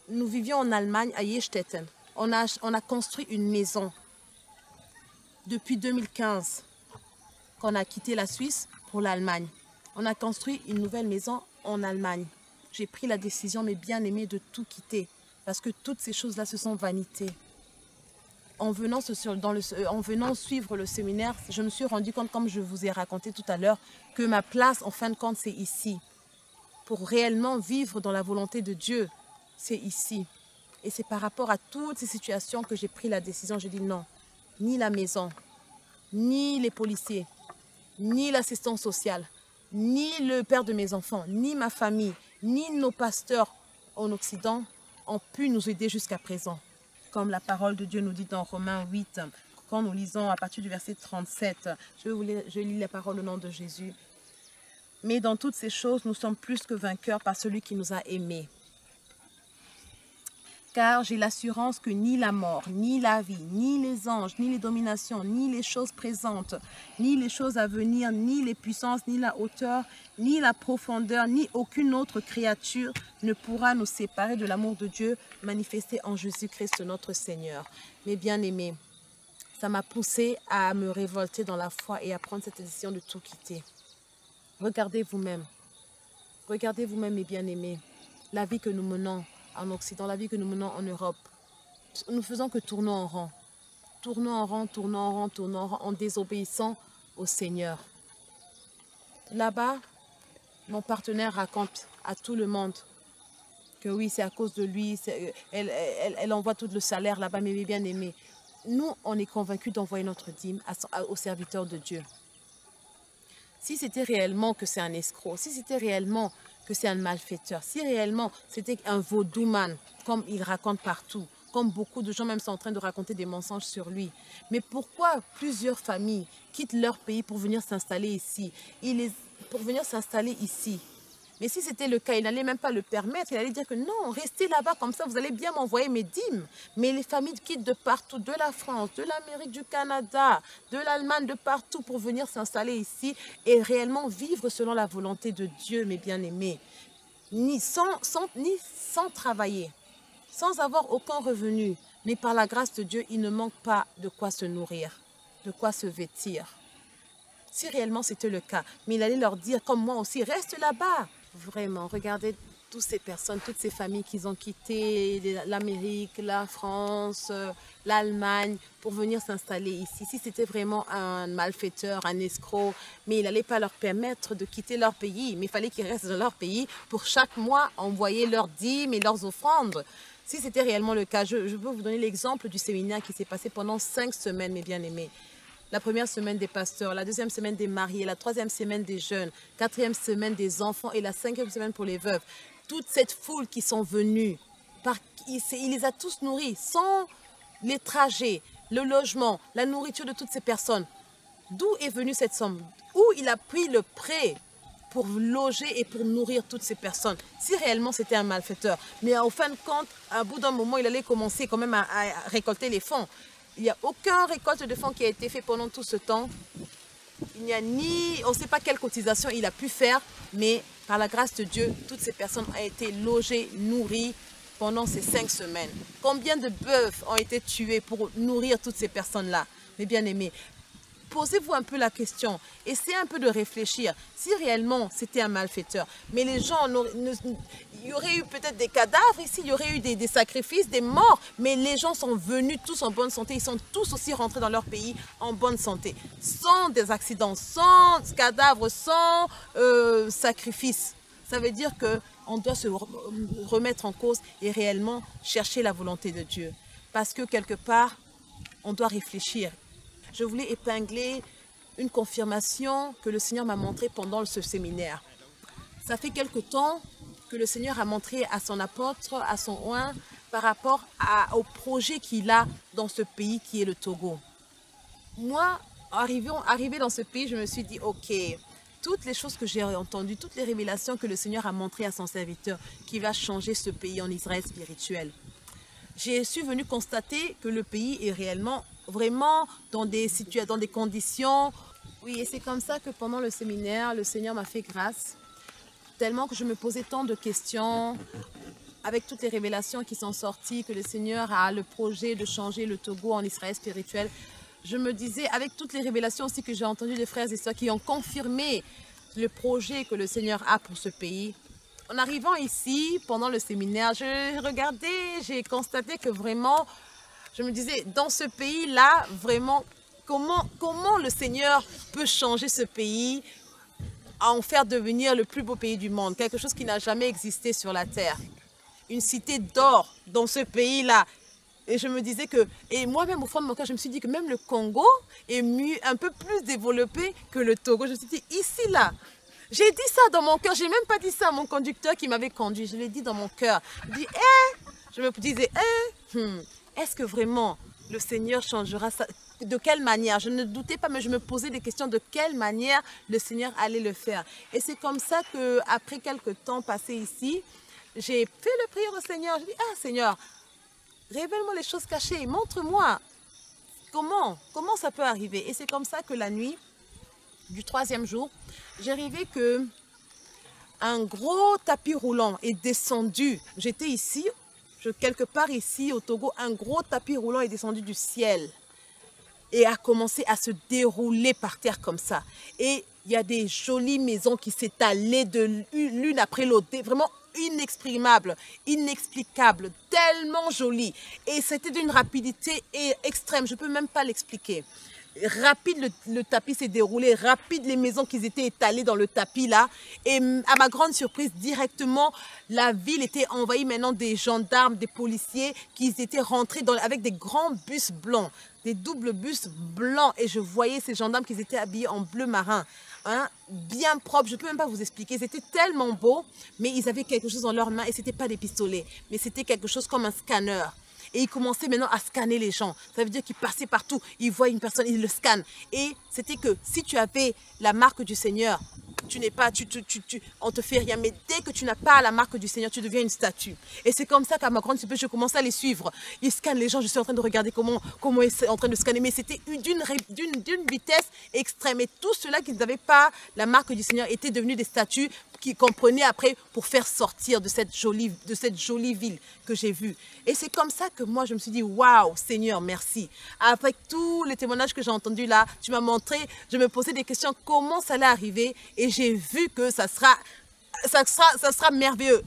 Nous vivions en Allemagne, à Jestetten. On a construit une maison depuis 2015 qu'on a quitté la Suisse pour l'Allemagne. On a construit une nouvelle maison en Allemagne. J'ai pris la décision, mes bien-aimés, de tout quitter. Parce que toutes ces choses-là, ce sont vanités. En venant suivre le séminaire, je me suis rendu compte, comme je vous ai raconté tout à l'heure, que ma place, en fin de compte, c'est ici. Pour réellement vivre dans la volonté de Dieu, c'est ici. Et c'est par rapport à toutes ces situations que j'ai pris la décision. Je dis non, ni la maison, ni les policiers, ni l'assistance sociale, ni le père de mes enfants, ni ma famille, ni nos pasteurs en Occident ont pu nous aider jusqu'à présent. Comme la parole de Dieu nous dit dans Romains 8, quand nous lisons à partir du verset 37, je lis la parole au nom de Jésus. Mais dans toutes ces choses, nous sommes plus que vainqueurs par celui qui nous a aimés. Car j'ai l'assurance que ni la mort, ni la vie, ni les anges, ni les dominations, ni les choses présentes, ni les choses à venir, ni les puissances, ni la hauteur, ni la profondeur, ni aucune autre créature ne pourra nous séparer de l'amour de Dieu manifesté en Jésus-Christ notre Seigneur. Mes bien-aimés, ça m'a poussé à me révolter dans la foi et à prendre cette décision de tout quitter. Regardez vous-même, mes bien-aimés, la vie que nous menons en Occident, la vie que nous menons en Europe. Nous faisons que tourner en rond. Tournons en rond, tournons en rond, tournons en rond, en désobéissant au Seigneur. Là-bas, mon partenaire raconte à tout le monde que oui, c'est à cause de lui, elle envoie tout le salaire là-bas, mais bien aimé. Nous, on est convaincus d'envoyer notre dîme aux serviteurs de Dieu. Si c'était réellement que c'est un escroc, si c'était réellement que c'est un malfaiteur, si réellement c'était un vaudouman, comme il raconte partout, comme beaucoup de gens même sont en train de raconter des mensonges sur lui. Mais pourquoi plusieurs familles quittent leur pays pour venir s'installer ici? Pour venir s'installer ici. Mais si c'était le cas, il n'allait même pas le permettre. Il allait dire que non, restez là-bas, comme ça, vous allez bien m'envoyer mes dîmes. Mais les familles quittent de partout, de la France, de l'Amérique, du Canada, de l'Allemagne, de partout pour venir s'installer ici et réellement vivre selon la volonté de Dieu, mes bien-aimés. Ni sans travailler, sans avoir aucun revenu. Mais par la grâce de Dieu, il ne manque pas de quoi se nourrir, de quoi se vêtir. Si réellement c'était le cas, mais il allait leur dire, comme moi aussi, reste là-bas. Vraiment, regardez toutes ces personnes, toutes ces familles qui ont quitté l'Amérique, la France, l'Allemagne pour venir s'installer ici. Si c'était vraiment un malfaiteur, un escroc, mais il n'allait pas leur permettre de quitter leur pays, mais il fallait qu'ils restent dans leur pays pour chaque mois envoyer leurs dîmes et leurs offrandes. Si c'était réellement le cas, je peux vous donner l'exemple du séminaire qui s'est passé pendant 5 semaines, mes bien-aimés. La première semaine des pasteurs, la deuxième semaine des mariés, la troisième semaine des jeunes, quatrième semaine des enfants et la cinquième semaine pour les veuves. Toute cette foule qui sont venus, il les a tous nourris, sans les trajets, le logement, la nourriture de toutes ces personnes. D'où est venue cette somme? Où il a pris le prêt pour loger et pour nourrir toutes ces personnes? Si réellement c'était un malfaiteur. Mais en fin de compte, à bout d'un moment, il allait commencer quand même à récolter les fonds. Il n'y a aucun récolte de fonds qui a été fait pendant tout ce temps. Il n'y a on ne sait pas quelle cotisation il a pu faire, mais par la grâce de Dieu, toutes ces personnes ont été logées, nourries pendant ces 5 semaines. Combien de bœufs ont été tués pour nourrir toutes ces personnes-là, mes bien-aimés? Posez-vous un peu la question, essayez un peu de réfléchir. Si réellement c'était un malfaiteur, mais les gens, il y aurait eu peut-être des cadavres ici, il y aurait eu des sacrifices, des morts, mais les gens sont venus tous en bonne santé, ils sont tous aussi rentrés dans leur pays en bonne santé, sans des accidents, sans cadavres, sans sacrifices. Ça veut dire qu'on doit se remettre en cause et réellement chercher la volonté de Dieu. Parce que quelque part, on doit réfléchir. Je voulais épingler une confirmation que le Seigneur m'a montrée pendant ce séminaire. Ça fait quelque temps que le Seigneur a montré à son apôtre, à son oint, par rapport au projet qu'il a dans ce pays qui est le Togo. Moi, arrivé dans ce pays, je me suis dit, ok, toutes les choses que j'ai entendues, toutes les révélations que le Seigneur a montrées à son serviteur, qui va changer ce pays en Israël spirituel. Je suis venue constater que le pays est réellement, vraiment dans des conditions. Oui, et c'est comme ça que pendant le séminaire, le Seigneur m'a fait grâce. Tellement que je me posais tant de questions, avec toutes les révélations qui sont sorties, que le Seigneur a le projet de changer le Togo en Israël spirituel. Je me disais, avec toutes les révélations aussi que j'ai entendues des frères et sœurs qui ont confirmé le projet que le Seigneur a pour ce pays. En arrivant ici, pendant le séminaire, je regardais, j'ai constaté que vraiment, je me disais, dans ce pays-là, vraiment, comment le Seigneur peut changer ce pays, à en faire devenir le plus beau pays du monde, quelque chose qui n'a jamais existé sur la terre. Une cité d'or dans ce pays-là. Et je me disais que, et moi-même au fond de mon cœur, je me suis dit que même le Congo est mieux, un peu plus développé que le Togo. Je me suis dit, ici, là, j'ai dit ça dans mon cœur, je n'ai même pas dit ça à mon conducteur qui m'avait conduit, je l'ai dit dans mon cœur. Je dis, je me disais, est-ce que vraiment le Seigneur changera ça? De quelle manière? Je ne doutais pas, mais je me posais des questions de quelle manière le Seigneur allait le faire. Et c'est comme ça qu'après quelques temps passés ici, j'ai fait le prière au Seigneur. Je dis, Seigneur, révèle-moi les choses cachées, montre-moi comment ça peut arriver. Et c'est comme ça que la nuit du 3e jour, j'ai arrivé que un gros tapis roulant est descendu. J'étais ici, quelque part ici au Togo, un gros tapis roulant est descendu du ciel et a commencé à se dérouler par terre comme ça. Et il y a des jolies maisons qui s'étalaient l'une après l'autre, vraiment inexprimable, inexplicable, tellement jolies. Et c'était d'une rapidité extrême, je ne peux même pas l'expliquer. rapide le tapis s'est déroulé, rapide les maisons qui étaient étalées dans le tapis là. Et à ma grande surprise, directement, la ville était envahie maintenant des gendarmes, des policiers qui étaient rentrés avec des grands bus blancs, des doubles bus blancs. Et je voyais ces gendarmes qui étaient habillés en bleu marin. Hein, bien propre, je ne peux même pas vous expliquer, c'était tellement beau, mais ils avaient quelque chose dans leurs mains et ce n'était pas des pistolets, mais c'était quelque chose comme un scanner. Et ils commençaient maintenant à scanner les gens. Ça veut dire qu'ils passaient partout, ils voient une personne, ils le scannent. Et c'était que si tu avais la marque du Seigneur, tu n'es pas, on te fait rien. Mais dès que tu n'as pas la marque du Seigneur, tu deviens une statue. Et c'est comme ça qu'à ma grande surprise, je commençais à les suivre. Ils scannent les gens, je suis en train de regarder comment ils sont en train de scanner. Mais c'était d'une vitesse extrême. Et tous ceux-là qui n'avaient pas la marque du Seigneur étaient devenus des statues qu'on prenait après pour faire sortir de cette jolie ville que j'ai vue. Et c'est comme ça que moi, je me suis dit, waouh, Seigneur, merci. Avec tous les témoignages que j'ai entendus là, tu m'as montré, je me posais des questions, comment ça allait arriver, et j'ai vu que ça sera merveilleux.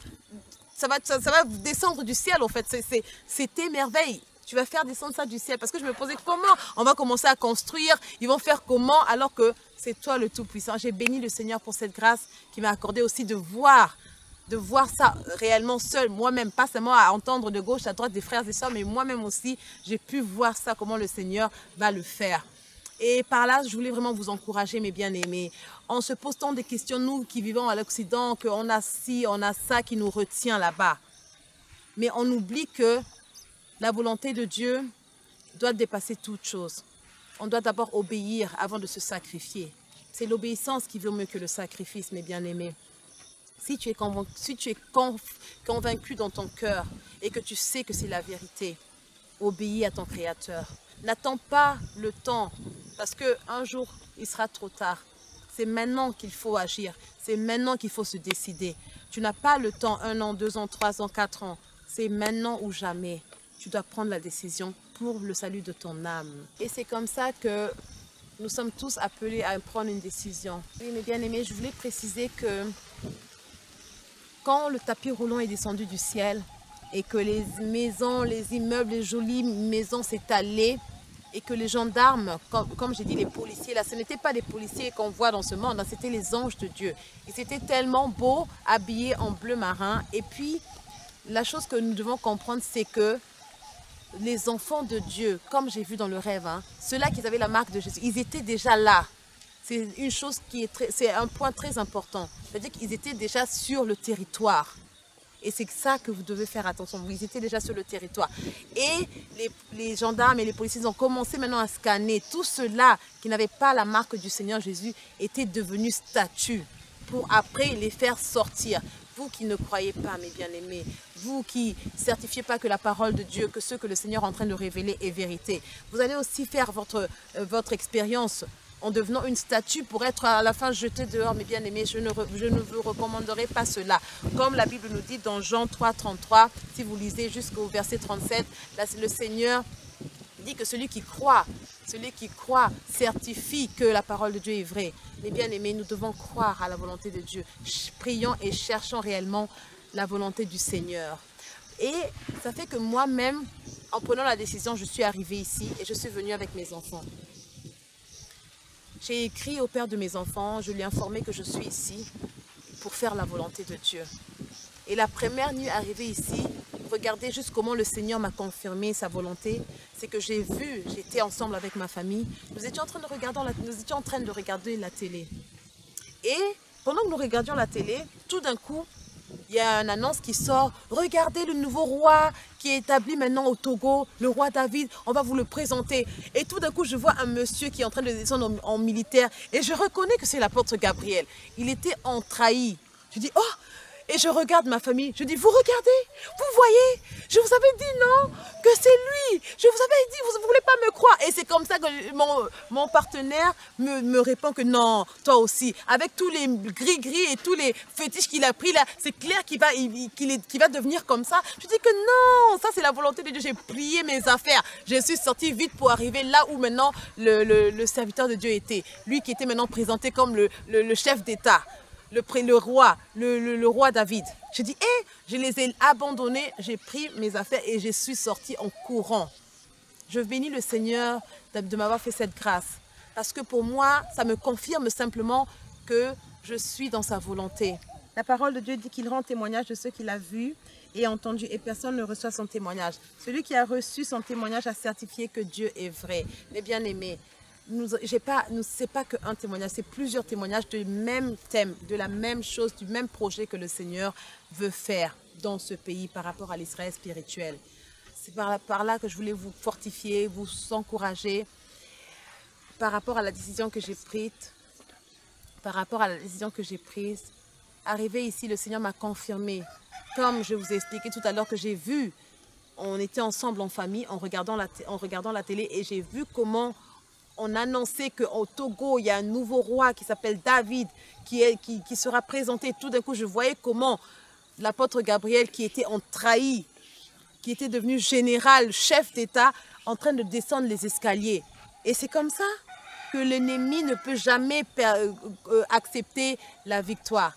Ça va descendre du ciel, en fait. C'était merveille. Tu vas faire descendre ça du ciel. Parce que je me posais comment on va commencer à construire. Ils vont faire comment alors que c'est toi le Tout-Puissant. J'ai béni le Seigneur pour cette grâce qui m'a accordé aussi de voir ça réellement seul. Moi-même, pas seulement à entendre de gauche à droite des frères et sœurs, mais moi-même aussi, j'ai pu voir ça, comment le Seigneur va le faire. Et par là, je voulais vraiment vous encourager, mes bien-aimés. En se posant des questions, nous qui vivons à l'Occident, qu'on a ci, on a ça qui nous retient là-bas. Mais on oublie que la volonté de Dieu doit dépasser toute chose. On doit d'abord obéir avant de se sacrifier. C'est l'obéissance qui vaut mieux que le sacrifice, mes bien-aimés. Si tu es convaincu dans ton cœur et que tu sais que c'est la vérité, obéis à ton Créateur. N'attends pas le temps, parce qu'un jour, il sera trop tard. C'est maintenant qu'il faut agir. C'est maintenant qu'il faut se décider. Tu n'as pas le temps, 1 an, 2 ans, 3 ans, 4 ans. C'est maintenant ou jamais. Tu dois prendre la décision pour le salut de ton âme. Et c'est comme ça que nous sommes tous appelés à prendre une décision. Oui, mes bien-aimés, je voulais préciser que quand le tapis roulant est descendu du ciel et que les maisons, les immeubles, les jolies maisons s'étalaient et que les gendarmes, comme j'ai dit, les policiers, là, ce n'étaient pas les policiers qu'on voit dans ce monde, c'était les anges de Dieu. Ils étaient tellement beaux, habillés en bleu marin. Et puis, la chose que nous devons comprendre, c'est que les enfants de Dieu, comme j'ai vu dans le rêve, hein, ceux-là qui avaient la marque de Jésus, ils étaient déjà là. C'est une chose c'est un point très important. C'est-à-dire qu'ils étaient déjà sur le territoire. Et c'est ça que vous devez faire attention. Ils étaient déjà sur le territoire. Et les gendarmes et les policiers ont commencé maintenant à scanner. Tous ceux-là qui n'avaient pas la marque du Seigneur Jésus étaient devenus statues pour après les faire sortir. Vous qui ne croyez pas, mes bien-aimés, vous qui ne certifiez pas que la parole de Dieu, que ce que le Seigneur est en train de révéler est vérité, vous allez aussi faire votre expérience en devenant une statue pour être à la fin jeté dehors, mes bien-aimés. Je ne vous recommanderai pas cela. Comme la Bible nous dit dans Jean 3, 33, si vous lisez jusqu'au verset 37, là, le Seigneur dit que celui qui croit certifie que la parole de Dieu est vraie. Mes bien-aimés, nous devons croire à la volonté de Dieu. Prions et cherchons réellement la volonté du Seigneur. Et ça fait que moi-même, en prenant la décision, je suis arrivée ici et je suis venue avec mes enfants. J'ai écrit au père de mes enfants, je lui ai informé que je suis ici pour faire la volonté de Dieu. Et la première nuit arrivée ici, regardez juste comment le Seigneur m'a confirmé sa volonté. C'est que j'étais ensemble avec ma famille, nous étions en train de regarder la télé. Et pendant que nous regardions la télé, tout d'un coup, il y a une annonce qui sort. Regardez le nouveau roi qui est établi maintenant au Togo, le roi David, on va vous le présenter. Et tout d'un coup, je vois un monsieur qui est en train de descendre en militaire et je reconnais que c'est l'apôtre Gabriel. Il était en trahi. Je dis, oh! Et je regarde ma famille, je dis, vous regardez, vous voyez, je vous avais dit non, que c'est lui, je vous avais dit, vous ne voulez pas me croire. Et c'est comme ça que mon partenaire me répond que non, toi aussi, avec tous les gris-gris et tous les fétiches qu'il a pris là, c'est clair qu'il va devenir comme ça. Je dis que non, ça c'est la volonté de Dieu, j'ai plié mes affaires, je suis sortie vite pour arriver là où maintenant le serviteur de Dieu était, lui qui était maintenant présenté comme le chef d'État. Le roi David. Je dis, je les ai abandonnés, j'ai pris mes affaires et je suis sortie en courant. Je bénis le Seigneur de m'avoir fait cette grâce. Parce que pour moi, ça me confirme simplement que je suis dans sa volonté. La parole de Dieu dit qu'il rend témoignage de ce qu'il a vu et entendu, et personne ne reçoit son témoignage. Celui qui a reçu son témoignage a certifié que Dieu est vrai. Mes bien-aimés, c'est pas qu'un témoignage, c'est plusieurs témoignages du même thème, de la même chose, du même projet que le Seigneur veut faire dans ce pays par rapport à l'Israël spirituel. C'est par là que je voulais vous fortifier, vous encourager par rapport à la décision que j'ai prise. Arrivé ici, le Seigneur m'a confirmé, comme je vous ai expliqué tout à l'heure que j'ai vu, on était ensemble en famille en regardant la télé et j'ai vu comment on annonçait qu'au Togo, il y a un nouveau roi qui s'appelle David qui sera présenté. Tout d'un coup, je voyais comment l'apôtre Gabriel qui était en trahi, qui était devenu général, chef d'État, en train de descendre les escaliers. Et c'est comme ça que l'ennemi ne peut jamais accepter la victoire.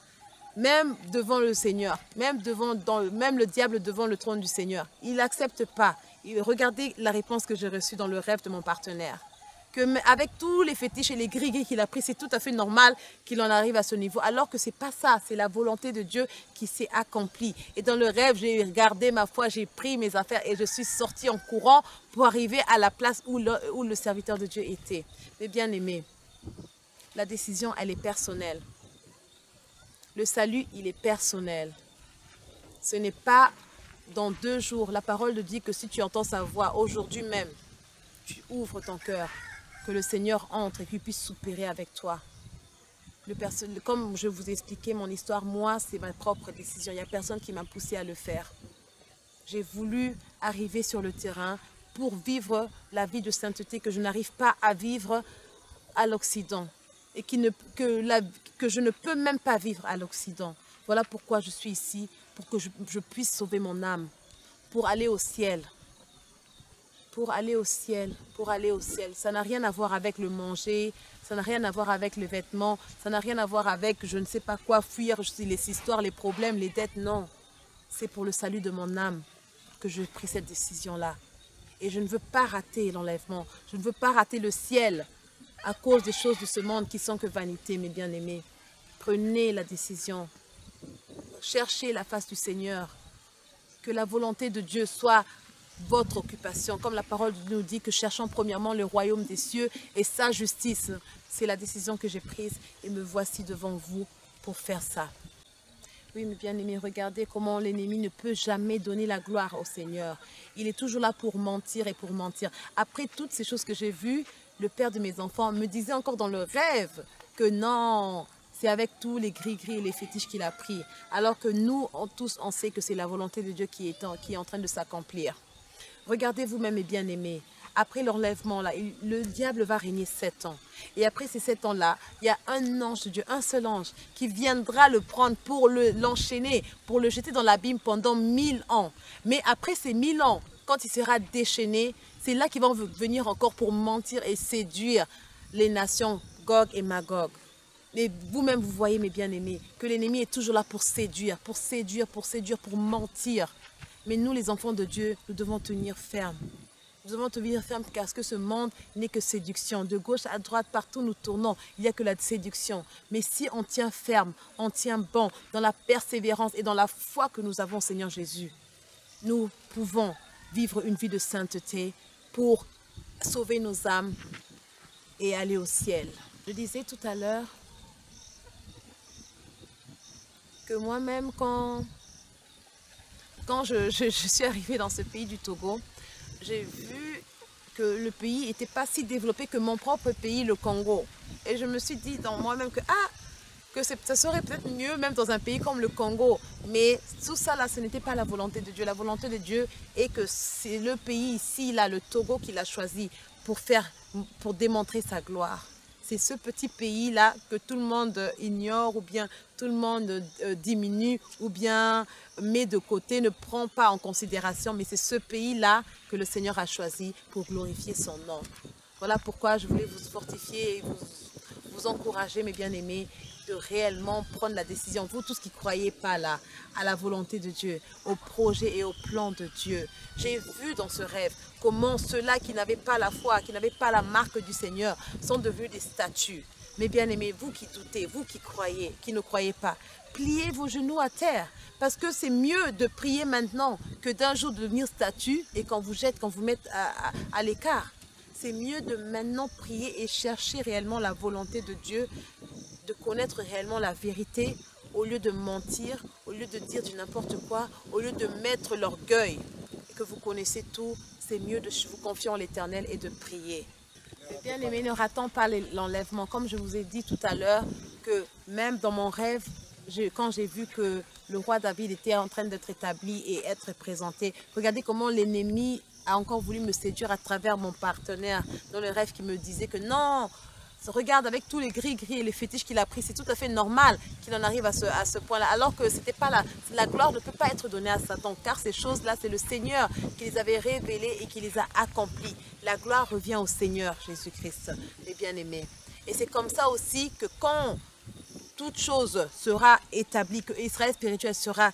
Même devant le Seigneur, même le diable devant le trône du Seigneur. Il n'accepte pas. Regardez la réponse que j'ai reçue dans le rêve de mon partenaire. Avec tous les fétiches et les gris-gris qu'il a pris, c'est tout à fait normal qu'il en arrive à ce niveau. Alors que ce n'est pas ça, c'est la volonté de Dieu qui s'est accomplie. Et dans le rêve, j'ai regardé ma foi, j'ai pris mes affaires et je suis sortie en courant pour arriver à la place où le serviteur de Dieu était. Mais bien aimé, la décision, elle est personnelle. Le salut, il est personnel. Ce n'est pas dans 2 jours. La parole te dit que si tu entends sa voix aujourd'hui même, tu ouvres ton cœur, que le Seigneur entre et qu'il puisse soupirer avec toi. Comme je vous ai expliqué mon histoire, moi, c'est ma propre décision. Il n'y a personne qui m'a poussé à le faire. J'ai voulu arriver sur le terrain pour vivre la vie de sainteté que je n'arrive pas à vivre à l'Occident. Et que je ne peux même pas vivre à l'Occident. Voilà pourquoi je suis ici, pour que je puisse sauver mon âme, pour aller au ciel. Pour aller au ciel. Ça n'a rien à voir avec le manger, ça n'a rien à voir avec les vêtements, ça n'a rien à voir avec je ne sais pas quoi, fuir les histoires, les problèmes, les dettes, non. C'est pour le salut de mon âme que j'ai pris cette décision-là. Et je ne veux pas rater l'enlèvement, je ne veux pas rater le ciel à cause des choses de ce monde qui sont que vanité, mes bien-aimés. Prenez la décision. Cherchez la face du Seigneur. Que la volonté de Dieu soit votre occupation. Comme la parole nous dit que cherchons premièrement le royaume des cieux et sa justice. C'est la décision que j'ai prise et me voici devant vous pour faire ça. Oui, mes bien-aimés, regardez comment l'ennemi ne peut jamais donner la gloire au Seigneur. Il est toujours là pour mentir et pour mentir. Après toutes ces choses que j'ai vues, le père de mes enfants me disait encore dans le rêve que non, c'est avec tous les gris-gris et les fétiches qu'il a pris. Alors que nous, tous, on sait que c'est la volonté de Dieu qui est en train de s'accomplir. Regardez vous-même, mes bien-aimés. Après l'enlèvement, le diable va régner 7 ans. Et après ces 7 ans-là, il y a un ange de Dieu, un seul ange, qui viendra le prendre pour l'enchaîner, pour le jeter dans l'abîme pendant 1000 ans. Mais après ces 1000 ans, quand il sera déchaîné, c'est là qu'ils vont venir encore pour mentir et séduire les nations Gog et Magog. Mais vous-même, vous voyez, mes bien-aimés, que l'ennemi est toujours là pour séduire, pour mentir. Mais nous, les enfants de Dieu, nous devons tenir ferme. Nous devons tenir ferme parce que ce monde n'est que séduction. De gauche à droite, partout nous tournons, il n'y a que la séduction. Mais si on tient ferme, on tient bon, dans la persévérance et dans la foi que nous avons, Seigneur Jésus, nous pouvons vivre une vie de sainteté pour sauver nos âmes et aller au ciel. Je disais tout à l'heure que moi-même, quand je suis arrivée dans ce pays du Togo, j'ai vu que le pays n'était pas si développé que mon propre pays, le Congo. Et je me suis dit dans moi-même que ça serait peut-être mieux même dans un pays comme le Congo. Mais tout ça là, ce n'était pas la volonté de Dieu. La volonté de Dieu est que c'est le pays ici, là, le Togo, qu'il a choisi pour démontrer sa gloire. C'est ce petit pays-là que tout le monde ignore ou bien tout le monde diminue ou bien met de côté, ne prend pas en considération. Mais c'est ce pays-là que le Seigneur a choisi pour glorifier son nom. Voilà pourquoi je voulais vous fortifier et vous encourager, mes bien-aimés, de réellement prendre la décision. Vous tous qui ne croyez pas là, à la volonté de Dieu, au projet et au plan de Dieu. J'ai vu dans ce rêve comment ceux-là qui n'avaient pas la foi, qui n'avaient pas la marque du Seigneur, sont devenus des statues. Mais bien aimés, vous qui doutez, vous qui croyez, qui ne croyez pas, pliez vos genoux à terre. Parce que c'est mieux de prier maintenant que d'un jour devenir statue et qu'on vous jette, qu'on vous mette à l'écart. C'est mieux de maintenant prier et chercher réellement la volonté de Dieu, de connaître réellement la vérité, au lieu de mentir, au lieu de dire du n'importe quoi, au lieu de mettre l'orgueil et que vous connaissez tout, c'est mieux de vous confier en l'Éternel et de prier. Bien aimé, ne ratons pas l'enlèvement. Comme je vous ai dit tout à l'heure, que même dans mon rêve, quand j'ai vu que le roi David était en train d'être établi et être présenté, regardez comment l'ennemi a encore voulu me séduire à travers mon partenaire dans le rêve qui me disait que non, regarde avec tous les gris-gris et les fétiches qu'il a pris, c'est tout à fait normal qu'il en arrive à ce point-là. Alors que c'était pas la gloire ne peut pas être donnée à Satan, car ces choses-là, c'est le Seigneur qui les avait révélées et qui les a accomplies. La gloire revient au Seigneur Jésus-Christ, les bien-aimés. Et c'est comme ça aussi que quand toute chose sera établie, que Israël spirituel sera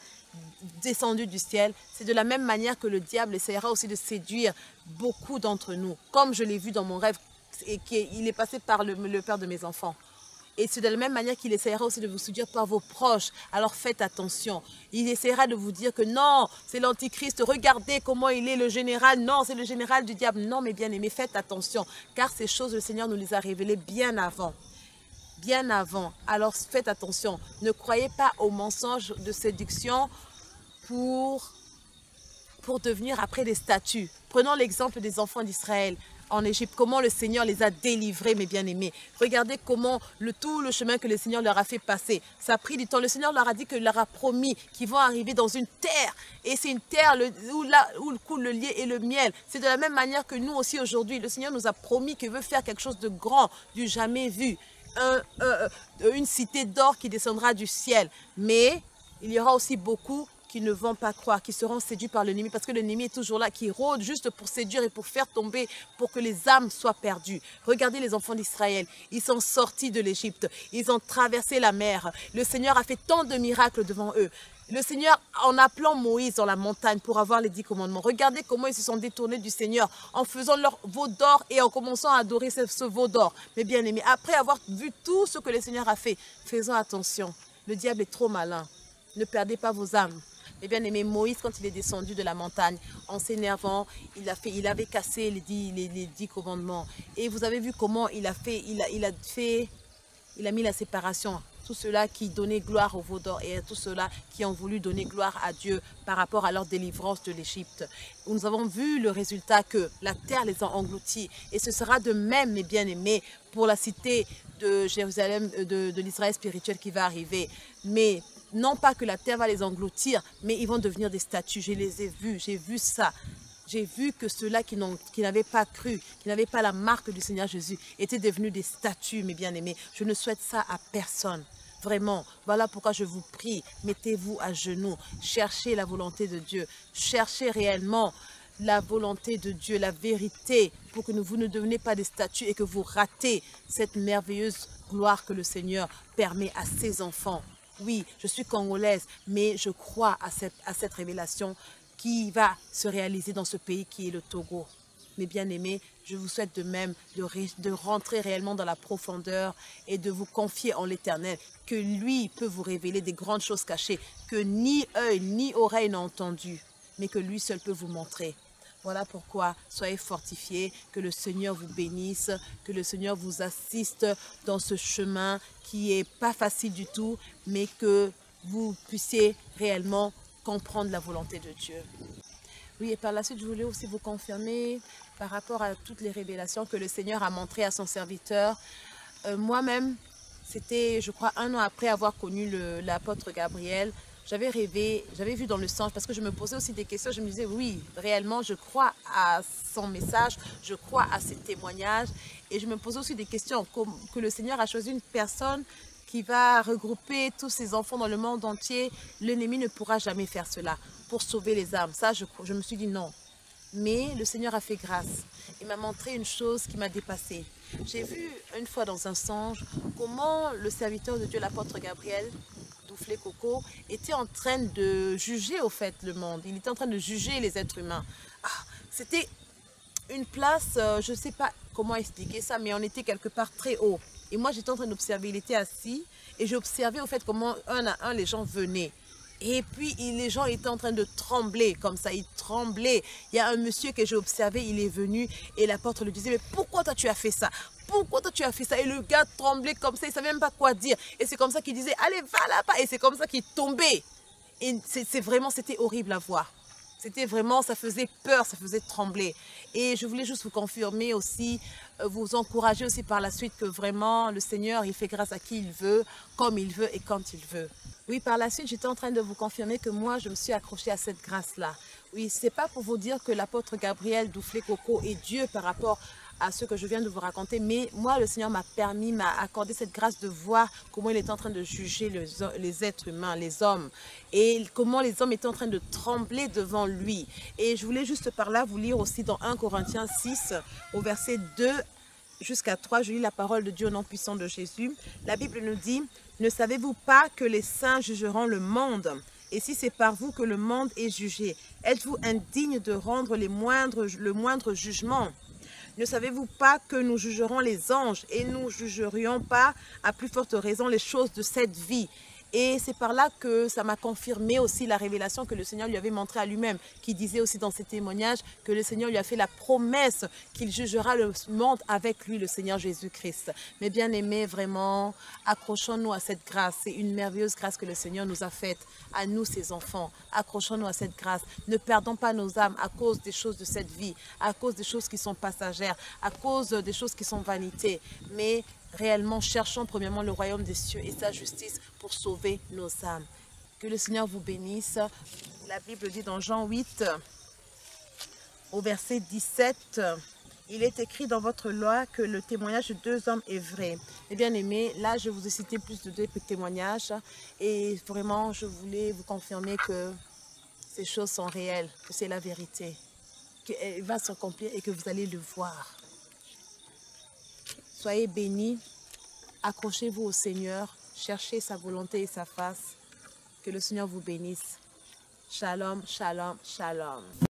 descendu du ciel, c'est de la même manière que le diable essaiera aussi de séduire beaucoup d'entre nous, comme je l'ai vu dans mon rêve, et qu'il est passé par le père de mes enfants. Et c'est de la même manière qu'il essaiera aussi de vous séduire par vos proches. Alors faites attention. Il essaiera de vous dire que non, c'est l'antichrist. Regardez comment il est le général. Non, c'est le général du diable. Non, mes bien-aimés, faites attention. Car ces choses, le Seigneur nous les a révélées bien avant. Bien avant. Alors faites attention. Ne croyez pas aux mensonges de séduction pour devenir après des statues. Prenons l'exemple des enfants d'Israël en Égypte, comment le Seigneur les a délivrés, mes bien-aimés. Regardez comment tout le chemin que le Seigneur leur a fait passer, ça a pris du temps. Le Seigneur leur a dit qu'il leur a promis qu'ils vont arriver dans une terre. Et c'est une terre où coule le lait et le miel. C'est de la même manière que nous aussi aujourd'hui. Le Seigneur nous a promis qu'il veut faire quelque chose de grand, du jamais vu. Une cité d'or qui descendra du ciel. Mais il y aura aussi beaucoup qui ne vont pas croire, qui seront séduits par l'ennemi, parce que l'ennemi est toujours là, qui rôde juste pour séduire et pour faire tomber, pour que les âmes soient perdues. Regardez les enfants d'Israël, ils sont sortis de l'Égypte, ils ont traversé la mer. Le Seigneur a fait tant de miracles devant eux. Le Seigneur, en appelant Moïse dans la montagne pour avoir les 10 commandements, regardez comment ils se sont détournés du Seigneur en faisant leur veau d'or et en commençant à adorer ce veau d'or. Mais bien aimés, après avoir vu tout ce que le Seigneur a fait, faisons attention. Le diable est trop malin. Ne perdez pas vos âmes. Et bien aimé, Moïse, quand il est descendu de la montagne, en s'énervant, il avait cassé les 10 commandements. Et vous avez vu comment il a mis la séparation. Tous ceux-là qui donnaient gloire au veau d'or et à tous ceux-là qui ont voulu donner gloire à Dieu par rapport à leur délivrance de l'Égypte. Nous avons vu le résultat que la terre les a engloutis. Et ce sera de même, mes bien-aimés, pour la cité de Jérusalem, de l'Israël spirituel qui va arriver. Mais non pas que la terre va les engloutir, mais ils vont devenir des statues. Je les ai vus, j'ai vu ça. J'ai vu que ceux-là qui n'avaient pas cru, qui n'avaient pas la marque du Seigneur Jésus, étaient devenus des statues, mes bien-aimés. Je ne souhaite ça à personne. Vraiment, voilà pourquoi je vous prie, mettez-vous à genoux, cherchez la volonté de Dieu, cherchez réellement la volonté de Dieu, la vérité, pour que vous ne deveniez pas des statues et que vous ratez cette merveilleuse gloire que le Seigneur permet à ses enfants. Oui, je suis congolaise, mais je crois à cette révélation qui va se réaliser dans ce pays qui est le Togo. Mes bien-aimés, je vous souhaite de même de rentrer réellement dans la profondeur et de vous confier en l'Éternel, que lui peut vous révéler des grandes choses cachées, que ni œil ni oreille n'ont entendu, mais que lui seul peut vous montrer. Voilà pourquoi soyez fortifiés, que le Seigneur vous bénisse, que le Seigneur vous assiste dans ce chemin qui n'est pas facile du tout, mais que vous puissiez réellement comprendre la volonté de Dieu. Oui, et par la suite, je voulais aussi vous confirmer par rapport à toutes les révélations que le Seigneur a montrées à son serviteur. Moi-même, c'était, je crois, 1 an après avoir connu l'apôtre Gabriel, j'avais rêvé, j'avais vu dans le songe, parce que je me posais aussi des questions, je me disais, oui, réellement, je crois à son message, je crois à ses témoignages, et je me posais aussi des questions, que le Seigneur a choisi une personne qui va regrouper tous ses enfants dans le monde entier. L'ennemi ne pourra jamais faire cela pour sauver les âmes. Ça, je me suis dit non. Mais le Seigneur a fait grâce. Il m'a montré une chose qui m'a dépassée. J'ai vu une fois dans un songe comment le serviteur de Dieu, l'apôtre Gabriel, Doufflé Coco, était en train de juger au fait le monde. Il était en train de juger les êtres humains. C'était une place, je ne sais pas comment expliquer ça, mais on était quelque part très haut. Et moi, j'étais en train d'observer, il était assis, et j'observais au fait comment un à un les gens venaient. Et puis, les gens étaient en train de trembler, comme ça, ils tremblaient. Il y a un monsieur que j'ai observé, il est venu, et l'apôtre lui disait, mais pourquoi toi tu as fait ça? Pourquoi toi tu as fait ça? Et le gars tremblait comme ça, il ne savait même pas quoi dire. Et c'est comme ça qu'il disait, allez, va là-bas. Et c'est comme ça qu'il tombait. Et c'était horrible à voir. C'était vraiment, ça faisait peur, ça faisait trembler. Et je voulais juste vous confirmer aussi, vous encourager aussi par la suite que vraiment le Seigneur, il fait grâce à qui il veut, comme il veut et quand il veut. Oui, par la suite, j'étais en train de vous confirmer que moi, je me suis accrochée à cette grâce-là. Oui, c'est pas pour vous dire que l'apôtre Gabriel Doufflé Coco est Dieu par rapport à ce que je viens de vous raconter, mais moi, le Seigneur m'a accordé cette grâce de voir comment il est en train de juger les êtres humains, les hommes, et comment les hommes étaient en train de trembler devant lui. Et je voulais juste par là vous lire aussi dans 1 Corinthiens 6, au verset 2 jusqu'à 3, je lis la parole de Dieu au nom puissant de Jésus. La Bible nous dit, « Ne savez-vous pas que les saints jugeront le monde ? Et si c'est par vous que le monde est jugé, êtes-vous indigne de rendre le moindre jugement ? Ne savez-vous pas que nous jugerons les anges et nous jugerions pas à plus forte raison les choses de cette vie ?» Et c'est par là que ça m'a confirmé aussi la révélation que le Seigneur lui avait montrée à lui-même, qui disait aussi dans ses témoignages que le Seigneur lui a fait la promesse qu'il jugera le monde avec lui, le Seigneur Jésus-Christ. Mais bien aimés, vraiment, accrochons-nous à cette grâce. C'est une merveilleuse grâce que le Seigneur nous a faite, à nous, ses enfants. Accrochons-nous à cette grâce. Ne perdons pas nos âmes à cause des choses de cette vie, à cause des choses qui sont passagères, à cause des choses qui sont vanités. Mais réellement, cherchons premièrement le royaume des cieux et sa justice pour sauver nos âmes. Que le Seigneur vous bénisse. La Bible dit dans Jean 8, au verset 17, « Il est écrit dans votre loi que le témoignage de 2 hommes est vrai. » Et bien aimé, là je vous ai cité plus de 2 témoignages et vraiment je voulais vous confirmer que ces choses sont réelles, que c'est la vérité, qu'elle va s'accomplir et que vous allez le voir. Soyez bénis, accrochez-vous au Seigneur, cherchez sa volonté et sa face. Que le Seigneur vous bénisse. Shalom, shalom, shalom.